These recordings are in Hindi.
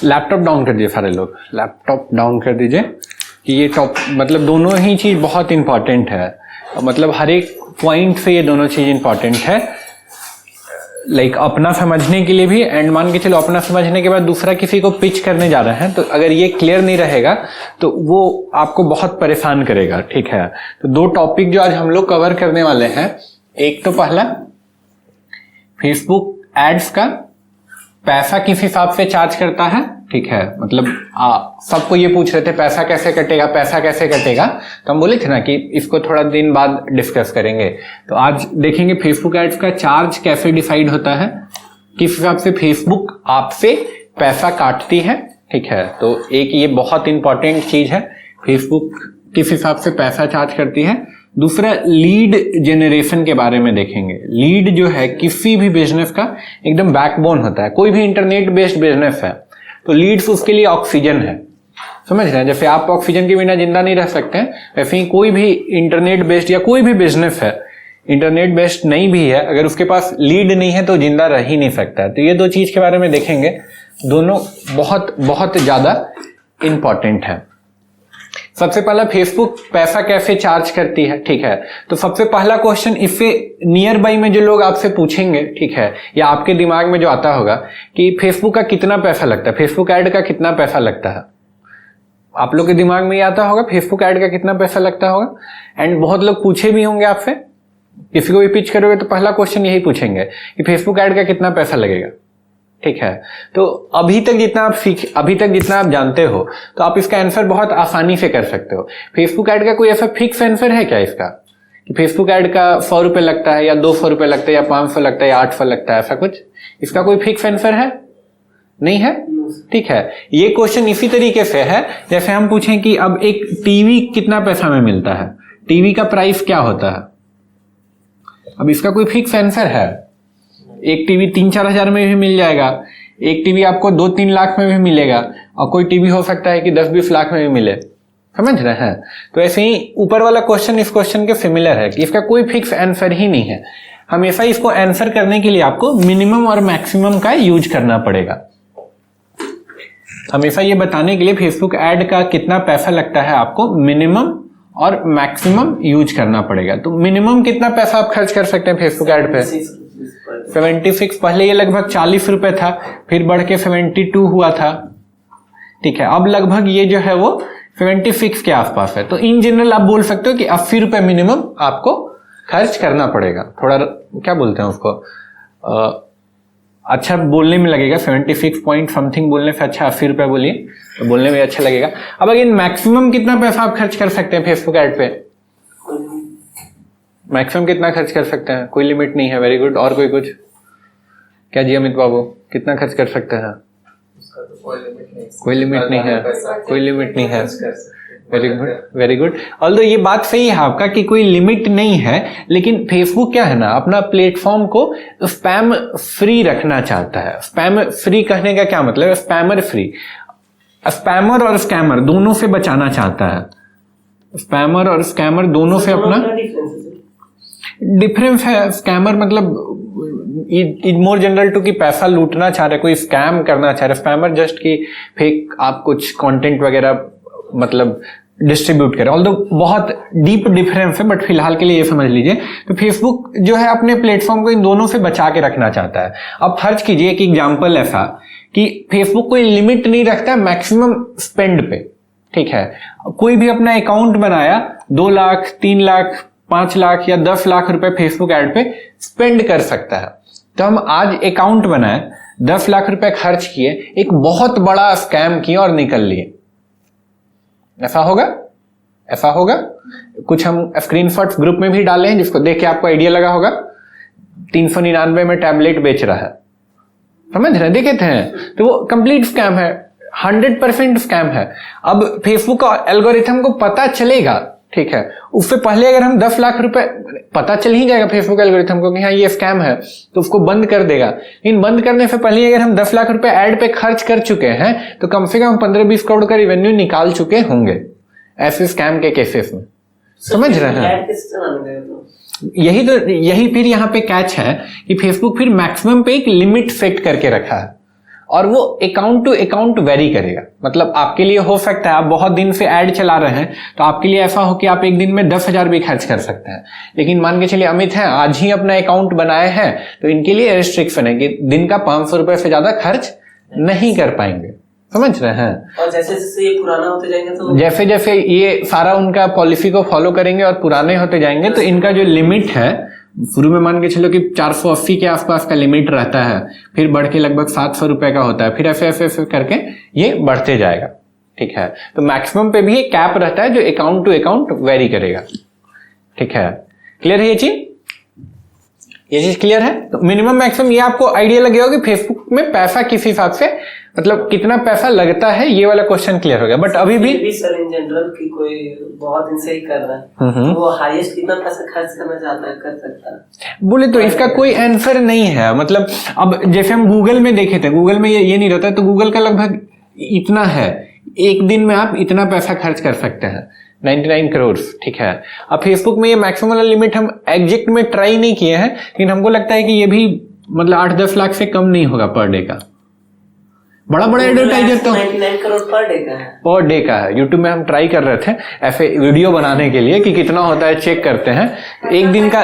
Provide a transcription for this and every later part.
लैपटॉप डाउन कर दीजिए सारे लोग, लैपटॉप डाउन कर दीजिए कि ये टॉप मतलब दोनों ही चीज़ बहुत इंपॉर्टेंट है, मतलब हर एक पॉइंट से ये दोनों चीज़ इंपॉर्टेंट है। लाइक अपना समझने के लिए भी, एंड मान के चलो अपना समझने के बाद दूसरा किसी को पिच करने जा रहे हैं, तो अगर ये क्लियर नहीं रहेगा तो वो आपको बहुत परेशान करेगा। ठीक है, तो दो टॉपिक जो आज हम लोग कवर करने वाले हैं, एक तो पहला फेसबुक एड्स का पैसा किस हिसाब से चार्ज करता है। ठीक है, मतलब सबको ये पूछ रहे थे पैसा कैसे कटेगा, पैसा कैसे कटेगा, तो हम बोले थे ना कि इसको थोड़ा दिन बाद डिस्कस करेंगे। तो आज देखेंगे फेसबुक एड्स का चार्ज कैसे डिसाइड होता है, किस हिसाब से फेसबुक आपसे पैसा काटती है। ठीक है, तो एक ये बहुत इंपॉर्टेंट चीज है, फेसबुक किस हिसाब से पैसा चार्ज करती है। दूसरा लीड जनरेशन के बारे में देखेंगे। लीड जो है किसी भी बिजनेस का एकदम बैकबोन होता है, कोई भी इंटरनेट बेस्ड बिजनेस है तो लीड्स उसके लिए ऑक्सीजन है, समझ रहे हैं। जैसे आप ऑक्सीजन के बिना जिंदा नहीं रह सकते हैं, वैसे ही कोई भी इंटरनेट बेस्ड या कोई भी बिजनेस है, इंटरनेट बेस्ड नहीं भी है, अगर उसके पास लीड नहीं है तो जिंदा रह ही नहीं सकता है। तो ये दो चीज के बारे में देखेंगे, दोनों बहुत बहुत ज्यादा इंपॉर्टेंट है। सबसे पहला फेसबुक पैसा कैसे चार्ज करती है। ठीक है, तो सबसे पहला क्वेश्चन इससे नियर बाई में जो लोग आपसे पूछेंगे, ठीक है, या आपके दिमाग में जो आता होगा कि फेसबुक का कितना पैसा लगता है, फेसबुक ऐड का कितना पैसा लगता है, आप लोग के दिमाग में ये आता होगा फेसबुक ऐड का कितना पैसा लगता होगा। एंड बहुत लोग पूछे भी होंगे आपसे, किसी को भी पिच करोगे तो पहला क्वेश्चन यही पूछेंगे कि फेसबुक ऐड का कितना पैसा लगेगा। ठीक है, तो अभी तक जितना आप जानते हो तो आप इसका आंसर बहुत आसानी से कर सकते हो। फेसबुक ऐड का कोई ऐसा फिक्स आंसर है क्या इसका कि फेसबुक ऐड का 100 रुपए लगता है या 200 रुपए लगता है या 500 लगता है या 800 लगता है, ऐसा कुछ इसका कोई फिक्स आंसर है? नहीं है। ठीक है, ये क्वेश्चन इसी तरीके से है जैसे हम पूछें कि अब एक टीवी कितना पैसा में मिलता है, टीवी का प्राइस क्या होता है। अब इसका कोई फिक्स आंसर है? एक टीवी 3-4 हजार में भी मिल जाएगा, एक टीवी आपको 2-3 लाख में भी मिलेगा, और कोई टीवी हो सकता है कि 10-20 लाख में भी मिले, समझ रहे हैं। तो ऐसे ही ऊपर वाला क्वेश्चन इस क्वेश्चन के सिमिलर है कि इसका कोई फिक्स आंसर ही नहीं है। हमेशा इसको आंसर करने के लिए आपको मिनिमम और मैक्सिमम का यूज करना पड़ेगा। हमेशा ये बताने के लिए फेसबुक ऐड का कितना पैसा लगता है आपको मिनिमम और मैक्सिमम यूज करना पड़ेगा। तो मिनिमम कितना पैसा आप खर्च कर सकते हैं फेसबुक ऐड पे? 76। पहले ये लगभग 40 रुपए था, फिर बढ़ के 72 हुआ था। ठीक है, अब लगभग ये जो है वो 76 के आसपास है। तो इन जनरल आप बोल सकते हो कि 80 रुपए मिनिमम आपको खर्च करना पड़ेगा। थोड़ा क्या बोलते हैं उसको, अच्छा बोलने में लगेगा, 76 पॉइंट समथिंग बोलने से अच्छा 80 रुपए बोलिए तो बोलने में अच्छा लगेगा। अब अगेन मैक्सिमम कितना पैसा आप खर्च कर सकते हैं फेसबुक ऐड पे? मैक्सिमम कितना खर्च कर सकते हैं? कोई लिमिट नहीं है। Very good. और कोई कुछ? क्या जी अमित बाबू, कितना खर्च कर सकते हैं? कोई लिमिट नहीं है, कोई लिमिट नहीं है। Very good, very good. Although ये बात सही है आपका कि कोई लिमिट नहीं है, लेकिन फेसबुक क्या है ना, अपना प्लेटफॉर्म को स्पैम फ्री रखना चाहता है। स्पैम फ्री कहने का क्या मतलब है? स्पैमर फ्री, स्पैमर और स्कैमर दोनों से बचाना चाहता है। स्पैमर और स्कैमर दोनों से अपना डिफरेंस है। स्कैमर मतलब इज मोर जनरल टू कि पैसा लूटना चाह रहे, कोई स्कैम करना चाह रहे। स्पैमर जस्ट कि फेक आप कुछ कंटेंट वगैरह मतलब डिस्ट्रीब्यूट करें। ऑल्दो बहुत डीप डिफरेंस है, बट फिलहाल के लिए ये समझ लीजिए। तो फेसबुक जो है अपने प्लेटफॉर्म को इन दोनों से बचा के रखना चाहता है। अब फर्ज कीजिए एक एग्जाम्पल ऐसा कि फेसबुक कोई लिमिट नहीं रखता है मैक्सिमम स्पेंड पे। ठीक है, कोई भी अपना अकाउंट बनाया, 2 लाख 3 लाख 5 लाख या 10 लाख रुपए फेसबुक ऐड पे स्पेंड कर सकता है। तो हम आज अकाउंट बनाए, 10 लाख रुपए खर्च किए, एक बहुत बड़ा स्कैम किए और निकल लिए। ऐसा होगा? ऐसा होगा? कुछ हम स्क्रीनशॉट ग्रुप में भी डाले हैं जिसको देख के आपको आइडिया लगा होगा। 399 में टैबलेट बेच रहा है, समझ रहे, देखे थे। तो वो कंप्लीट स्कैम है, 100% स्कैम है। अब फेसबुक का एल्गोरिथम को पता चलेगा, ठीक है, उससे पहले अगर हम 10 लाख रुपए, पता चल ही जाएगा फेसबुक एल्गोरिथम को कि हाँ ये स्कैम है, तो उसको बंद कर देगा। लेकिन बंद करने से पहले अगर हम 10 लाख रुपए ऐड पे खर्च कर चुके हैं तो कम से कम 15-20 करोड़ का रेवेन्यू निकाल चुके होंगे ऐसे स्कैम के केसेस में, समझ रहे हैं। यही फिर यहाँ पे कैच है कि फेसबुक फिर मैक्सिमम पे एक लिमिट सेट करके रखा है। और वो अकाउंट टू अकाउंट वेरी करेगा। मतलब आपके लिए हो सकता है आप बहुत दिन से ऐड चला रहे हैं तो आपके लिए ऐसा हो कि आप एक दिन में 10,000 भी खर्च कर सकते हैं, लेकिन मान के चलिए अमित हैं आज ही अपना अकाउंट बनाए हैं तो इनके लिए रिस्ट्रिक्शन है कि दिन का 500 रुपए से ज्यादा खर्च नहीं कर पाएंगे। समझ रहे हैं? और जैसे जैसे ये पुराना होते जाएंगे तो जैसे जैसे ये सारा उनका पॉलिसी को फॉलो करेंगे और पुराने होते जाएंगे तो इनका जो लिमिट है, शुरू में मान के चलो कि 480 के आसपास का लिमिट रहता है, फिर बढ़ के लगभग 700 रुपए का होता है, फिर ऐसे ऐसे ऐसे करके ये बढ़ते जाएगा। ठीक है, तो मैक्सिमम पे भी एक कैप रहता है जो अकाउंट टू अकाउंट वेरी करेगा। ठीक है, क्लियर है ये चीज? ये चीज क्लियर है? तो मिनिमम मैक्सिमम ये आपको आइडिया लग गया होगा कि फेसबुक में पैसा किस हिसाब से, मतलब कितना पैसा लगता है, ये वाला क्वेश्चन क्लियर हो गया। बट अभी भी सर इन जनरल की कोई बहुत दिन से ही कर रहा है वो हाईएस्ट कितना पैसा खर्च करना चाहता है कर सकता है बोले तो इसका कोई आंसर नहीं है। मतलब अब जैसे हम गूगल में देखे थे, गूगल में ये नहीं रहता, तो गूगल का लगभग इतना है, एक दिन में आप इतना पैसा खर्च कर सकते हैं, 99 करोड़। ठीक है, अब फेसबुक में ये मैक्सिमम वाला लिमिट हम एग्जैक्ट में ट्राई नहीं किए हैं, लेकिन हमको लगता है कि ये भी मतलब 8-10 लाख से कम नहीं होगा पर डे का। बड़ा बड़ा एडवर्टाइजर तो 99 करोड़ पर डे का है। पर डे का है। यूट्यूब में हम ट्राई कर रहे थे ऐसे वीडियो बनाने के लिए कि कितना होता है, चेक करते हैं। एक दिन का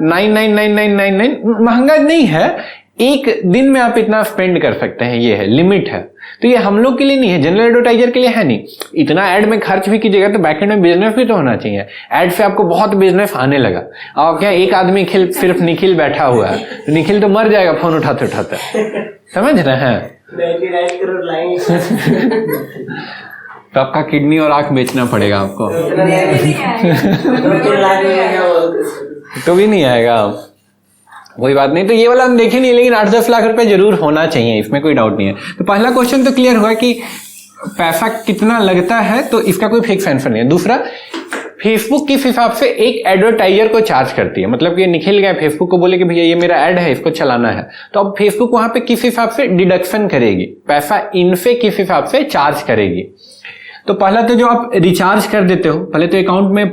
999999 महंगा नहीं है, एक दिन में आप इतना स्पेंड कर सकते हैं, ये है लिमिट है। तो ये हम लोग के लिए नहीं है, जनरल एडवर्टाइजर के लिए है नहीं। इतना एड में खर्च भी कीजिएगा तो बैकएंड में बिजनेस भी तो होना चाहिए। एड से आपको बहुत बिजनेस आने लगा। अब क्या एक आदमी सिर्फ निखिल बैठा हुआ है, तो निखिल तो मर जाएगा फोन उठाते उठाते। समझ रहे हैं? 99 करोड़ लाएंगे तो आपका किडनी और आंख बेचना पड़ेगा आपको। तो भी नहीं आएगा, कोई बात नहीं। तो ये वाला हम देखे नहीं, लेकिन 8-10 लाख रुपए जरूर होना चाहिए, इसमें कोई डाउट नहीं है। तो पहला क्वेश्चन तो क्लियर हुआ कि पैसा कितना लगता है, तो इसका कोई फिक्स आंसर नहीं है। दूसरा, फेसबुक किस हिसाब से एक एडवर्टाइजर को चार्ज करती है। मतलब कि निखिल गए फेसबुक को बोले कि भैया ये मेरा ऐड है, इसको चलाना है, तो अब फेसबुक वहां पे किस हिसाब से डिडक्शन करेगी, पैसा इनसे किस हिसाब से चार्ज करेगी। तो पहला तो जो आप रिचार्ज कर देते हो, पहले तो अकाउंट में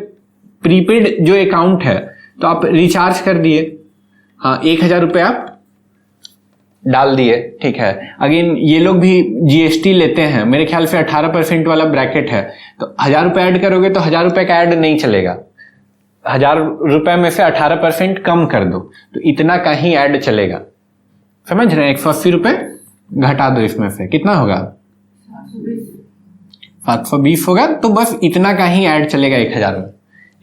प्रीपेड जो अकाउंट है तो आप रिचार्ज कर दिए, हाँ 1000 रुपये आप डाल दिए। ठीक है, अगेन ये लोग भी जीएसटी लेते हैं, मेरे ख्याल से 18% वाला ब्रैकेट है, तो 1000 रुपये ऐड करोगे तो 1000 रुपये का ऐड नहीं चलेगा। 1000 रुपये में से 18% कम कर दो तो इतना का ही ऐड चलेगा। समझ रहे हैं? 180 रुपये घटा दो इसमें से, कितना होगा? 720 होगा, तो बस इतना का ही ऐड चलेगा 1000 में।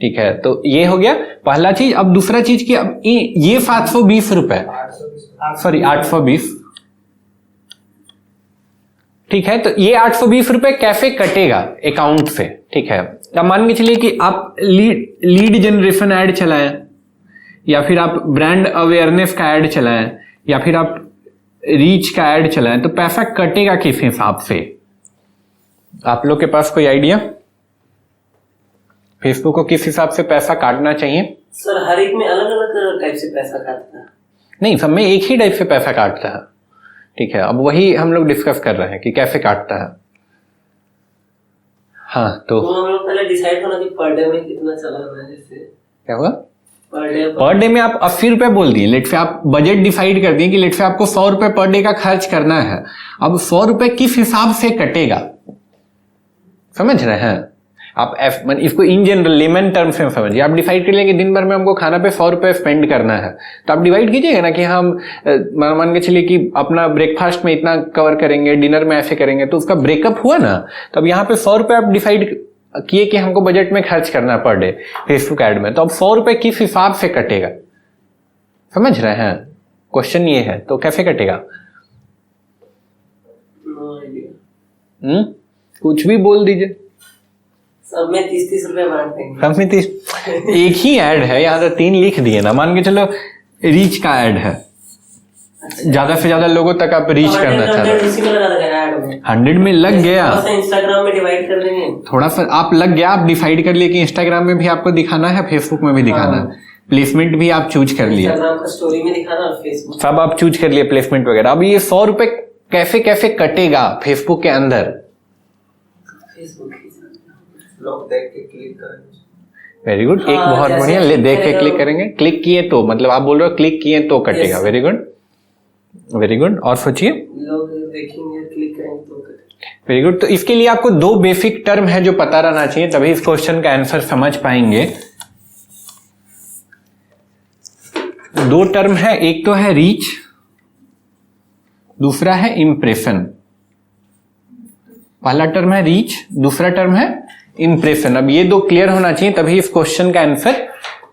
ठीक है, तो ये हो गया पहला चीज। अब दूसरा चीज की, अब ये 720 रुपए, सॉरी 820, ठीक है, तो ये 820 रुपए कैसे कटेगा अकाउंट से। ठीक है, अब मान के चलिए कि आप लीड जनरेशन ऐड चलाएं, या फिर आप ब्रांड अवेयरनेस का ऐड चलाएं, या फिर आप रीच का ऐड चलाएं, तो पैसा कटेगा किस हिसाब से? आप लोग के पास कोई आइडिया? फेसबुक को किस हिसाब से पैसा काटना चाहिए? सर हर एक में अलग अलग टाइप से पैसा काटता है। नहीं, सब में एक ही टाइप से पैसा काटता है। ठीक है, अब वही हम लोग डिस्कस कर रहे हैं कि कैसे काटता है। हाँ, तो हम लोग पहले डिसाइड करना कि पर डे में कितना चलाना है। जैसे क्या होगा? पर डे में आप 80 रुपए बोल दिए, लेट से आप बजट डिसाइड कर दिए कि लेट से आपको 100 रुपए पर डे का खर्च करना है। अब 100 रुपए किस हिसाब से कटेगा, समझ रहे हैं आप? इसको इन जनरल लेमन टर्म से समझिए। आप डिसाइड कर लेंगे दिन भर में हमको खाना पे 100 रुपए स्पेंड करना है, तो आप डिवाइड कीजिएगा ना कि हम मान के चलिए कि अपना ब्रेकफास्ट में इतना कवर करेंगे, डिनर में ऐसे करेंगे, तो उसका ब्रेकअप हुआ ना। तो अब यहाँ पे 100 रुपए आप डिसाइड किए कि हमको बजट में खर्च करना है पर डे फेसबुक ऐड में, तो अब 100 रुपए किस हिसाब से कटेगा? समझ रहे हैं? क्वेश्चन ये है, तो कैसे कटेगा? कुछ भी बोल दीजिए। सब में 30-30 रुपए बांट देंगे। सब में 30, एक ही ऐड है, यहाँ तो 3 लिख दिए ना। मान के चलो रीच का ऐड है, ज्यादा से ज्यादा लोगों तक आप रीच करना चाहते हैं, 100 में लग गया। इंस्टाग्राम में डिवाइड कर देंगे, थोड़ा सा आप लग गया, आप डिसाइड कर लिए कि इंस्टाग्राम में भी आपको दिखाना है, फेसबुक में भी दिखाना है, प्लेसमेंट भी आप चूज कर लिए, इंस्टाग्राम का स्टोरी में दिखाना और फेसबुक सब आप चूज कर लिए, प्लेसमेंट वगैरह। अब ये 100 रुपए कैसे कैसे कटेगा फेसबुक के अंदर? फेसबुक लोग देख के क्लिक करेंगे। वेरी गुड, एक बहुत बढ़िया, देख के क्लिक करेंगे। क्लिक किए तो मतलब आप बोल रहे हो क्लिक किए तो कटेगा। वेरी गुड, वेरी गुड, और सोचिए। लोग देखेंगे, क्लिक करेंगे तो वेरी गुड। तो इसके लिए आपको दो बेसिक टर्म है जो पता रहना चाहिए, तभी इस क्वेश्चन का आंसर समझ पाएंगे। दो टर्म है, एक तो है रीच, दूसरा है इंप्रेशन। पहला टर्म है रीच, दूसरा टर्म है इंप्रेशन। अब ये दो क्लियर होना चाहिए, तभी इस क्वेश्चन का आंसर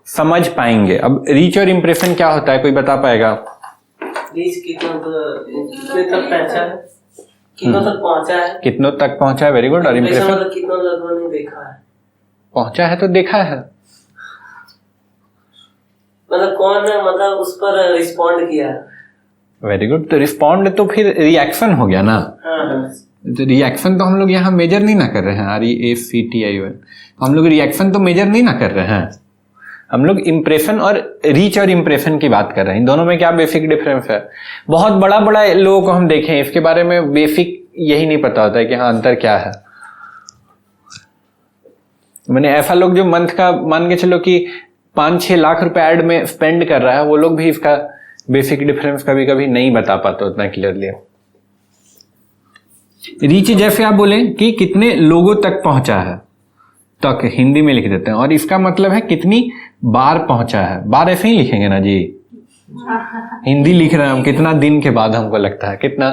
समझ पाएंगे। अब रीच और इंप्रेशन क्या होता है, कोई बता पाएगा? रीच कितने तक पहुंचा है, कितनों तक पहुंचा है, कितनों तक पहुंचा है, वेरी गुड। और इंप्रेशन मतलब कितनों लोगों ने देखा है, पहुंचा है तो देखा है, मतलब कौन ने मतलब उस पर रिस्पॉन्ड किया है। Very good. तो रिस्पॉन्ड तो फिर रिएक्शन हो गया ना। हाँ। तो रिएक्शन तो हम लोग यहाँ मेजर नहीं ना कर रहे हैं, REACTION, हम लोग रिएक्शन तो मेजर नहीं ना कर रहे हैं, हम लोग इंप्रेशन और रीच और इंप्रेशन की बात कर रहे हैं। इन दोनों में क्या बेसिक डिफरेंस है? बहुत बड़ा बड़ा लोगों को हम देखें, इसके बारे में बेसिक यही नहीं पता होता है कि हाँ अंतर क्या है। मैंने ऐसा लोग जो मंथ का मान के चलो कि 5-6 लाख रुपए ऐड में स्पेंड कर रहा है, वो लोग भी इसका बेसिक डिफरेंस कभी कभी नहीं बता पाते उतना क्लियरली। रीच जैसे आप बोले कि कितने लोगों तक पहुंचा है, तक हिंदी में लिख देते हैं, और इसका मतलब है कितनी बार पहुंचा है। बार ऐसे ही लिखेंगे ना जी, हिंदी लिख रहे हैं हम, कितना दिन के बाद, हमको लगता है कितना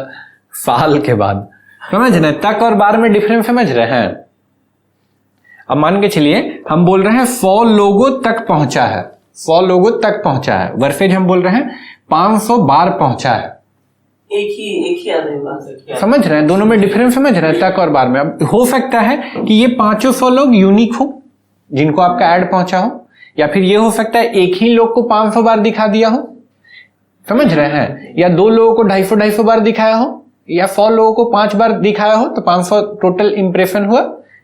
साल के बाद। समझ रहे हैं? तक और बार में डिफरेंस समझ रहे हैं? अब मान के चलिए हम बोल रहे हैं 100 लोगों तक पहुंचा है, 100 लोगों तक पहुंचा है, वर्सेज हम बोल रहे हैं 500 बार पहुंचा है। एक ही आदमी बात समझ रहे हैं? दोनों में डिफरेंस समझ रहे हैं, तक और बार में। अब हो सकता है कि ये 500 लोग यूनिक हो जिनको आपका ऐड पहुंचा हो, या फिर ये हो सकता है एक ही लोग को 500 बार दिखा दिया हो, समझ रहे हैं, या 2 लोगों को 250 बार दिखाया हो, या 100 लोगों को 5 बार दिखाया हो, तो 500 टोटल इंप्रेशन हुआ।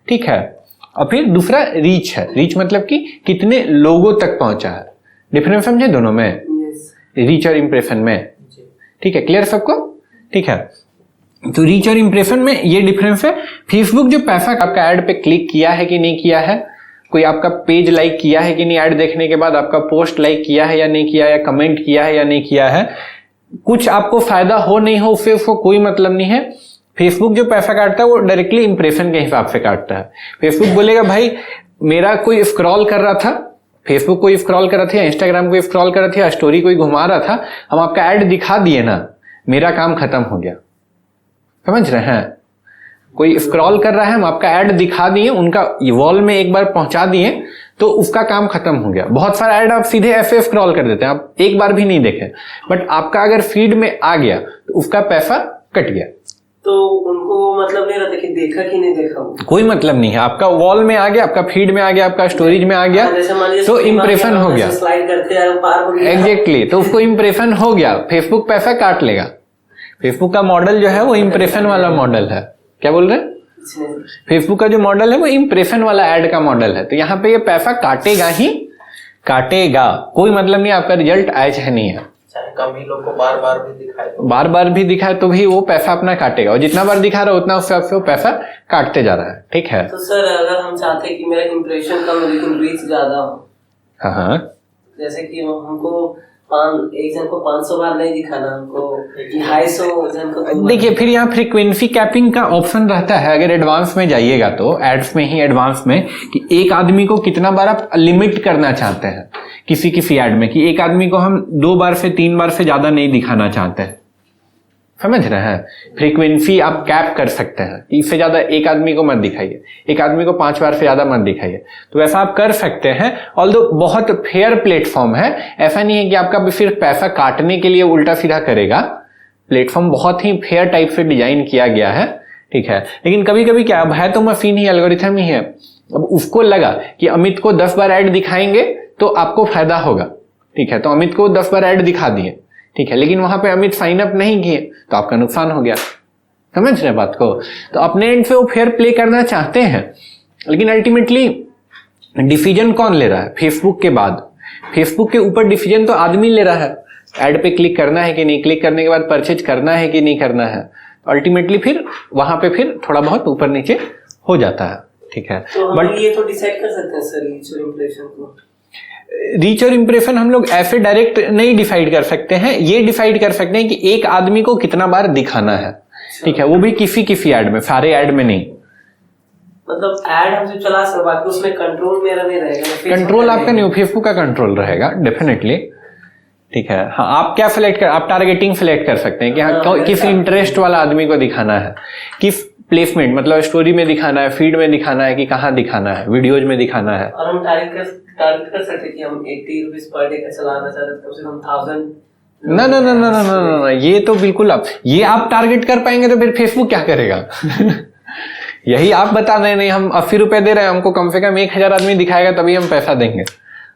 ठीक है। और फिर दूसरा रीच है, रीच मतलब कि कितने लोगों तक पहुंचा है। डिफरेंस समझे दोनों में, रीच और इंप्रेशन में? ठीक है, क्लियर सबको? ठीक है। तो रीच और इंप्रेशन में ये डिफरेंस है। फेसबुक जो पैसा आपका ऐड पे क्लिक किया है कि नहीं किया है, कोई आपका पेज लाइक किया है कि नहीं, ऐड देखने के बाद आपका पोस्ट लाइक किया है या नहीं किया, या कमेंट किया है या नहीं किया है, कुछ आपको फायदा हो नहीं हो उससे उसको कोई मतलब नहीं है। फेसबुक जो पैसा काटता है वो डायरेक्टली इंप्रेशन के हिसाब से काटता है। फेसबुक बोलेगा भाई मेरा कोई स्क्रॉल कर रहा था, फेसबुक कोई स्क्रॉल कर रहा था, इंस्टाग्राम कोई स्क्रॉल कर रहा था, स्टोरी कोई घुमा रहा था, हम आपका ऐड दिखा दिए ना, मेरा काम खत्म हो गया। समझ रहे हैं? कोई स्क्रॉल कर रहा है, हम आपका ऐड दिखा दिए, उनका वॉल में एक बार पहुंचा दिए, तो उसका काम खत्म हो गया। बहुत सारा ऐड आप सीधे ऐसे स्क्रॉल कर देते हैं, आप एक बार भी नहीं देखे, बट आपका अगर फीड में आ गया तो उसका पैसा कट गया। तो उनको मतलब नहीं रहता कि देखा कि नहीं देखा, कोई मतलब नहीं है। आपका वॉल में आ गया, आपका फीड में आ गया, आपका स्टोरेज में आ गया, तो इंप्रेशन हो गया। स्लाइड करते हैं पार हो गया। एग्जैक्टली, तो उसको इंप्रेशन हो गया, फेसबुक पैसा काट लेगा। फेसबुक का मॉडल जो है वो इंप्रेशन वाला मॉडल है। क्या बोल रहे हैं? फेसबुक का जो मॉडल है वो इंप्रेशन वाला ऐड का मॉडल है। तो यहाँ पे ये पैसा काटेगा ही काटेगा, कोई मतलब नहीं आपका रिजल्ट आया चाहे नहीं है। चाहे कम ही लोग को बार बार भी दिखाए तो, बार बार भी दिखाए तो भी वो पैसा अपना काटेगा, और जितना बार दिखा रहा है उतना उससे वो पैसा काटते जा रहा है। ठीक है। तो सर अगर हम चाहते हैं कि मेरा इंप्रेशन कम लेकिन रीच ज्यादा हो, हाँ, जैसे कि हमको एक जन को 500 बार नहीं दिखाना, हमको 250 जन को। देखिए फिर यहाँ फ्रीक्वेंसी कैपिंग का ऑप्शन रहता है। अगर एडवांस में जाइएगा तो एड्स में ही एडवांस में कि एक आदमी को कितना बार आप लिमिट करना चाहते हैं किसी ऐड में, कि एक आदमी को हम 2 बार से 3 बार से ज्यादा नहीं दिखाना चाहते हैं। समझ रहे हैं? फ्रीक्वेंसी आप कैप कर सकते हैं, इससे ज्यादा एक आदमी को मत दिखाइए, एक आदमी को 5 बार से ज्यादा मत दिखाइए। तो ऐसा आप कर सकते हैं। ऑल्दो बहुत फेयर प्लेटफॉर्म है, ऐसा नहीं है कि आपका सिर्फ पैसा काटने के लिए उल्टा सीधा करेगा। प्लेटफॉर्म बहुत ही फेयर टाइप से डिजाइन किया गया है। ठीक है। लेकिन कभी कभी क्या है, तो मशीन ही, एल्गोरिथम ही है। अब उसको लगा कि अमित को 10 बार ऐड दिखाएंगे तो आपको फायदा होगा। ठीक है, तो अमित को 10 बार ऐड दिखा दिए। ठीक है, लेकिन वहां पे अमित साइन अप नहीं किए तो आपका नुकसान हो गया। समझ रहे बात को? तो अपने एंड से वो फेयर प्ले करना चाहते हैं, लेकिन अल्टीमेटली डिसीजन कौन ले रहा है? फेसबुक के बाद, फेसबुक के ऊपर डिसीजन तो आदमी ले रहा है, ऐड पे क्लिक करना है कि नहीं, क्लिक करने के बाद परचेज करना है कि नहीं करना है। अल्टीमेटली फिर वहां पे फिर थोड़ा बहुत ऊपर नीचे हो जाता है। ठीक है, तो हम ये तो डिसाइड कर सकते हैं सर रीच और इंप्रेशन को। रीच और इंप्रेशन हम लोग ऐसे डायरेक्ट नहीं डिसाइड कर सकते हैं, ये डिसाइड कर सकते हैं कि एक आदमी को कितना बार दिखाना है, ठीक है, वो भी किसी ऐड में, सारे ऐड में नहीं। मतलब ऐड हम जो चला सकते, बाकी उसमें कंट्रोल मेरा नहीं रहेगा। कंट्रोल आपका नहीं, फेसबुक का कंट्रोल रहेगा डेफिनेटली, ठीक है। हाँ, आप क्या सिलेक्ट कर, आप टारगेटिंग सिलेक्ट कर सकते हैं कि हाँ किस इंटरेस्ट वाला आदमी को दिखाना है, किस प्लेसमेंट, मतलब स्टोरी में दिखाना है, फीड में दिखाना है, कि कहाँ दिखाना है, वीडियोज में दिखाना है। और हम टारगेट कर सकते हैं कि हम 80 रुपीज पर डे का चलाना चाहते हैं, कम से कम 1000। ना ना ना ना ना ना ना, ये तो बिल्कुल आप टारगेट कर पाएंगे तो फिर फेसबुक क्या करेगा? यही आप बता रहे नहीं, हम 80 रुपए दे रहे हैं, हमको कम से कम 1000 आदमी दिखाएगा तभी हम पैसा देंगे।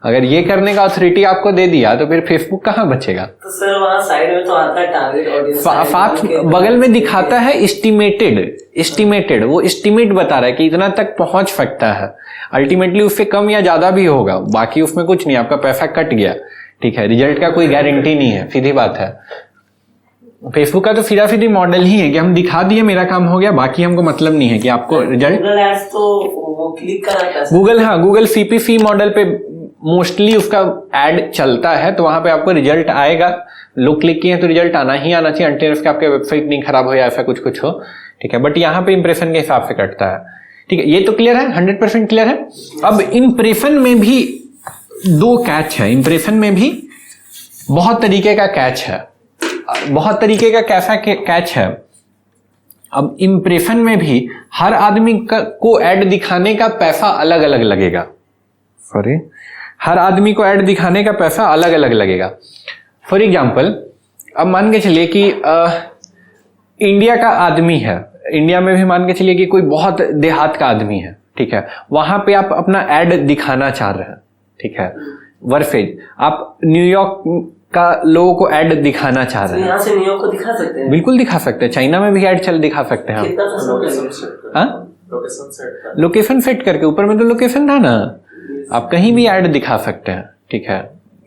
अगर ये करने का अथॉरिटी आपको दे दिया तो फिर फेसबुक कहाँ बचेगा? तो सर वहाँ साइड में तो आता है टारगेट ऑडियंस, साथ बगल में दिखाता है एस्टिमेटेड, वो एस्टिमेट बता रहा है कि इतना तक पहुंच सकता है, अल्टीमेटली उससे कम या ज्यादा भी होगा, बाकी उसमें कुछ नहीं, आपका पैसा कट गया, ठीक है, रिजल्ट का कोई गारंटी नहीं है, सीधी बात है। फेसबुक का तो सीधा सीधी मॉडल ही है कि हम दिखा दिए, मेरा काम हो गया, बाकी हमको मतलब नहीं है कि आपको रिजल्ट। गूगल एड्स तो वो क्लिक कराता है गूगल, हाँ, गूगल CPC मॉडल पे मोस्टली उसका एड चलता है, तो वहां पे आपको रिजल्ट आएगा, लोग क्लिक किए तो रिजल्ट आना ही आना चाहिए, अनटिल उसके आपके वेबसाइट नहीं खराब हो या ऐसा कुछ हो, ठीक है। बट यहाँ पे इंप्रेशन के हिसाब से कटता है, ठीक है, ये तो क्लियर है, 100% क्लियर है। अब इंप्रेशन में भी 2 कैच है, इंप्रेशन में भी बहुत तरीके का कैच है, बहुत तरीके का कैसा कैच है। अब इंप्रेशन में भी हर आदमी को ऐड दिखाने का पैसा अलग अलग लगेगा, सॉरी, हर आदमी को ऐड दिखाने का पैसा अलग अलग लगेगा। फॉर एग्जाम्पल, अब मान के चलिए कि इंडिया का आदमी है, इंडिया में भी मान के चलिए कि कोई बहुत देहात का आदमी है, ठीक है, वहां पे आप अपना ऐड दिखाना चाह रहे हैं, ठीक है, वर्सेज आप न्यूयॉर्क का लोगों को ऐड दिखाना चाह रहे हैं। यहाँ से न्यूयॉर्क को दिखा सकते हैं? बिल्कुल दिखा सकते हैं, चाइना में भी ऐड दिखा सकते हैं। लोकेशन सेट करके, ऊपर में तो लोकेशन था ना, आप कहीं भी ऐड दिखा सकते हैं, ठीक है,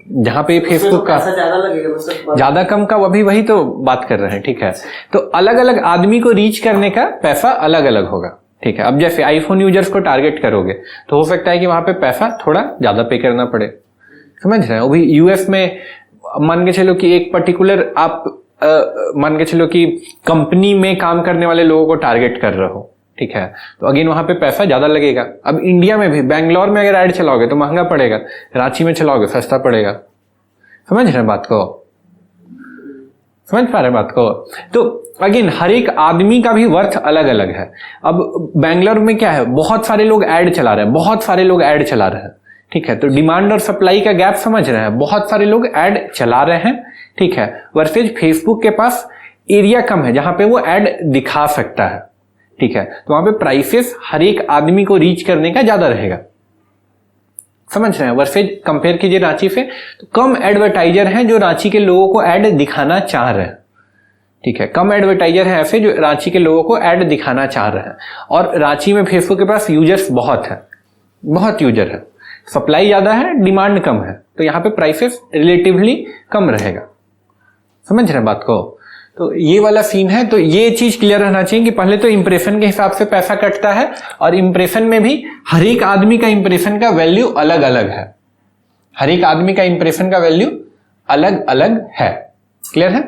जहां पे फेसबुक का ज्यादा लगेगा, ज्यादा कम का वही तो बात कर रहे हैं, ठीक है। तो अलग अलग आदमी को रीच करने का पैसा अलग अलग होगा, ठीक है। अब जैसे आईफोन यूजर्स को टारगेट करोगे तो हो सकता है कि वहां पे पैसा थोड़ा ज्यादा पे करना पड़े, समझ रहे हैं। अभी यूएस में मान के चलो कि एक पर्टिकुलर आप मान के चलो कि कंपनी में काम करने वाले लोगों को टारगेट कर रहे हो, ठीक है, तो अगेन वहां पे पैसा ज्यादा लगेगा। अब इंडिया में भी बैंगलोर में अगर ऐड चलाओगे तो महंगा पड़ेगा, रांची में चलाओगे सस्ता पड़ेगा, समझ रहे हैं बात को, समझ पा रहे बात को। तो अगेन हर एक आदमी का भी वर्थ अलग अलग है। अब बैंगलोर में क्या है, बहुत सारे लोग ऐड चला रहे हैं, बहुत सारे लोग ऐड चला रहे हैं, ठीक है, तो डिमांड और सप्लाई का गैप समझ रहे हैं, बहुत सारे लोग ऐड चला रहे हैं, ठीक है, वर्सेज फेसबुक के पास एरिया कम है जहां पे वो ऐड दिखा सकता है, ठीक है, तो वहां पे प्राइसेस हर एक आदमी को रीच करने का ज्यादा रहेगा, समझ रहे हैं। वर्सेज कंपेयर कीजिए रांची से, तो कम एडवर्टाइजर हैं जो रांची के लोगों को ऐड दिखाना चाह रहे हैं, ठीक है, कम एडवर्टाइजर हैं ऐसे जो रांची के लोगों को ऐड दिखाना चाह रहे हैं। और रांची में फेसबुक के पास यूजर्स बहुत है, बहुत यूजर है, सप्लाई ज्यादा है, डिमांड कम है, तो यहाँ पे प्राइसेस रिलेटिवली कम रहेगा, समझ रहे हैं बात को। तो ये वाला सीन है, तो ये चीज क्लियर रहना चाहिए कि पहले तो इंप्रेशन के हिसाब से पैसा कटता है, और इंप्रेशन में भी हर एक आदमी का इंप्रेशन का वैल्यू अलग अलग है, हर एक आदमी का इंप्रेशन का वैल्यू अलग अलग है, क्लियर है।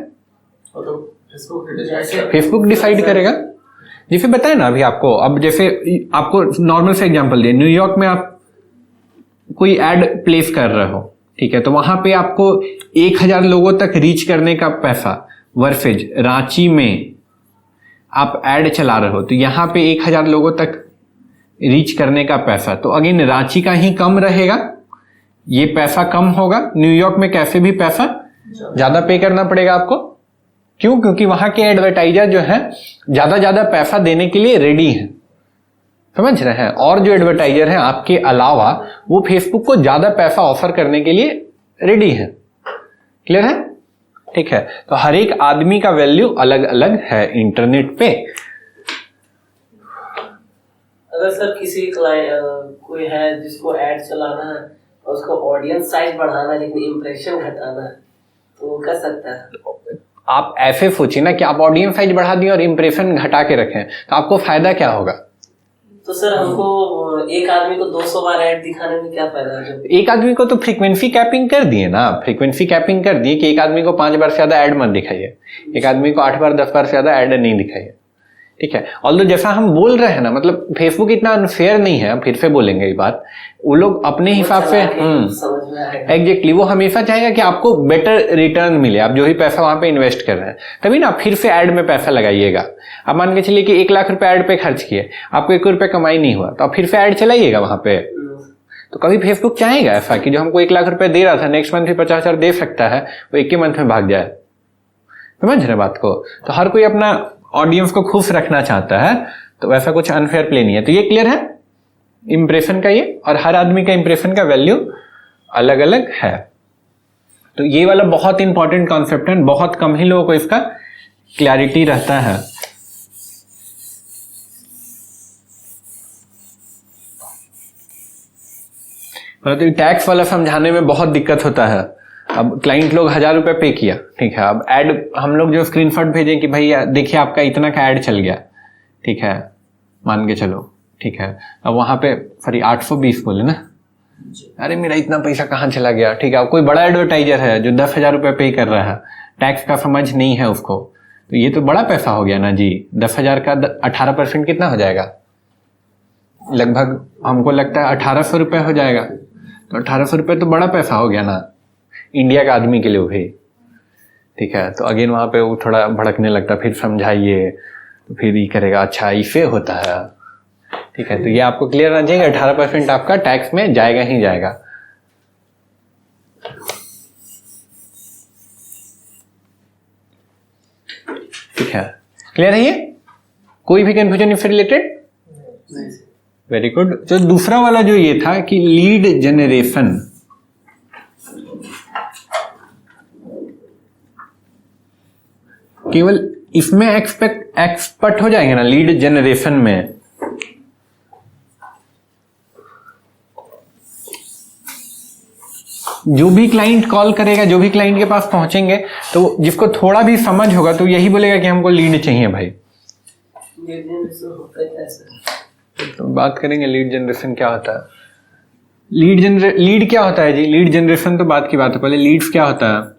फेसबुक डिसाइड करेगा, जैसे बताया ना अभी आपको। अब जैसे आपको नॉर्मल से एग्जांपल दिए, न्यूयॉर्क में आप कोई ऐड प्लेस कर रहे हो, ठीक है, तो वहां पे आपको 1000 लोगों तक रीच करने का पैसा, वर्सेज रांची में आप ऐड चला रहे हो तो यहां पे 1000 लोगों तक रीच करने का पैसा, तो अगेन रांची का ही कम रहेगा, ये पैसा कम होगा। न्यूयॉर्क में कैसे भी पैसा ज्यादा पे करना पड़ेगा आपको, क्यों? क्योंकि वहां के एडवर्टाइजर जो है ज्यादा पैसा देने के लिए रेडी है, समझ रहे हैं। और जो एडवर्टाइजर हैं आपके अलावा वो फेसबुक को ज्यादा पैसा ऑफर करने के लिए रेडी है, क्लियर है, ठीक है। तो हर एक आदमी का वैल्यू अलग अलग है इंटरनेट पे। अगर सर किसी कोई है जिसको ऐड चलाना है और उसको ऑडियंस साइज बढ़ाना है लेकिन इंप्रेशन घटाना है, तो वो कर सकता है? आप ऐसे सोचिए ना कि आप ऑडियंस साइज बढ़ा दिए और इंप्रेशन घटा के रखें, तो आपको फायदा क्या होगा? तो सर हमको एक आदमी को 200 बार ऐड दिखाने में क्या फायदा है? एक आदमी को तो फ्रीक्वेंसी कैपिंग कर दिए ना, फ्रीक्वेंसी कैपिंग कर दिए कि एक आदमी को 5 बार से ज्यादा ऐड मत दिखाइए, एक आदमी को 8 बार 10 बार से ज्यादा ऐड नहीं दिखाइए, ठीक है। ऑल्दो जैसा हम बोल रहे हैं ना, मतलब फेसबुक इतना अनफेयर नहीं है, हम फिर से बोलेंगे ये बात, वो लोग अपने हिसाब से एग्जैक्टली वो हमेशा चाहेगा कि आपको बेटर रिटर्न मिले, आप जो ही पैसा वहां पे इन्वेस्ट कर रहे हैं, तभी ना आप फिर से ऐड में पैसा लगाइएगा। आप मान के चलिए कि 1 लाख रुपए ऐड पे खर्च किए, आपको 1 रुपए कमाई नहीं हुआ, तो आप फिर से ऐड चलाइएगा वहां पे। तो कभी फेसबुक चाहेगा ऐसा कि जो हमको 1 लाख रुपए दे रहा था नेक्स्ट मंथ भी 50,000 दे सकता है, वो 1 मंथ में भाग जाए। समझ रहे बात को? तो हर कोई अपना ऑडियंस को खुश रखना चाहता है, तो वैसा कुछ अनफेयर प्ले नहीं है। तो ये क्लियर है इंप्रेशन का ये, और हर आदमी का इंप्रेशन का वैल्यू अलग अलग है। तो ये वाला बहुत इंपॉर्टेंट कॉन्सेप्ट है, बहुत कम ही लोगों को इसका क्लैरिटी रहता है। तो टैक्स वाला समझाने में बहुत दिक्कत होता है। अब क्लाइंट लोग 1000 रुपए पे किया, ठीक है, अब ऐड हम लोग जो स्क्रीनशॉट भेजें कि भाई देखिए आपका इतना का ऐड चल गया, ठीक है, मान के चलो, ठीक है। अब वहां पे सॉरी 820 बोले ना, अरे मेरा इतना पैसा कहाँ चला गया, ठीक है। अब कोई बड़ा एडवर्टाइजर है जो 10,000 रुपए पे कर रहा है, टैक्स का समझ नहीं है उसको, तो ये तो बड़ा पैसा हो गया ना जी। 10,000 का 18% कितना हो जाएगा? लगभग हमको लगता है 1800 रुपये हो जाएगा। तो 1800 रुपये तो बड़ा पैसा हो गया ना इंडिया का आदमी के लिए भी, ठीक है। तो अगेन वहां पे वो थोड़ा भड़कने लगता, फिर समझाइए तो फिर ये करेगा अच्छा इसे होता है, ठीक है। तो ये आपको क्लियर रहना चाहिए 18% आपका टैक्स में जाएगा ही जाएगा। ठीक है, क्लियर है ये? कोई भी कंफ्यूजन इससे रिलेटेड? Very good. तो दूसरा वाला जो ये था कि लीड जनरेशन, केवल इसमें एक्सपर्ट हो जाएंगे ना लीड जनरेशन में, जो भी क्लाइंट कॉल करेगा, जो भी क्लाइंट के पास पहुंचेंगे, तो जिसको थोड़ा भी समझ होगा तो यही बोलेगा कि हमको लीड चाहिए भाई। तो बात करेंगे लीड जनरेशन क्या होता है। लीड क्या होता है जी? लीड जनरेशन तो बात की बात है, पहले लीड्स क्या होता है?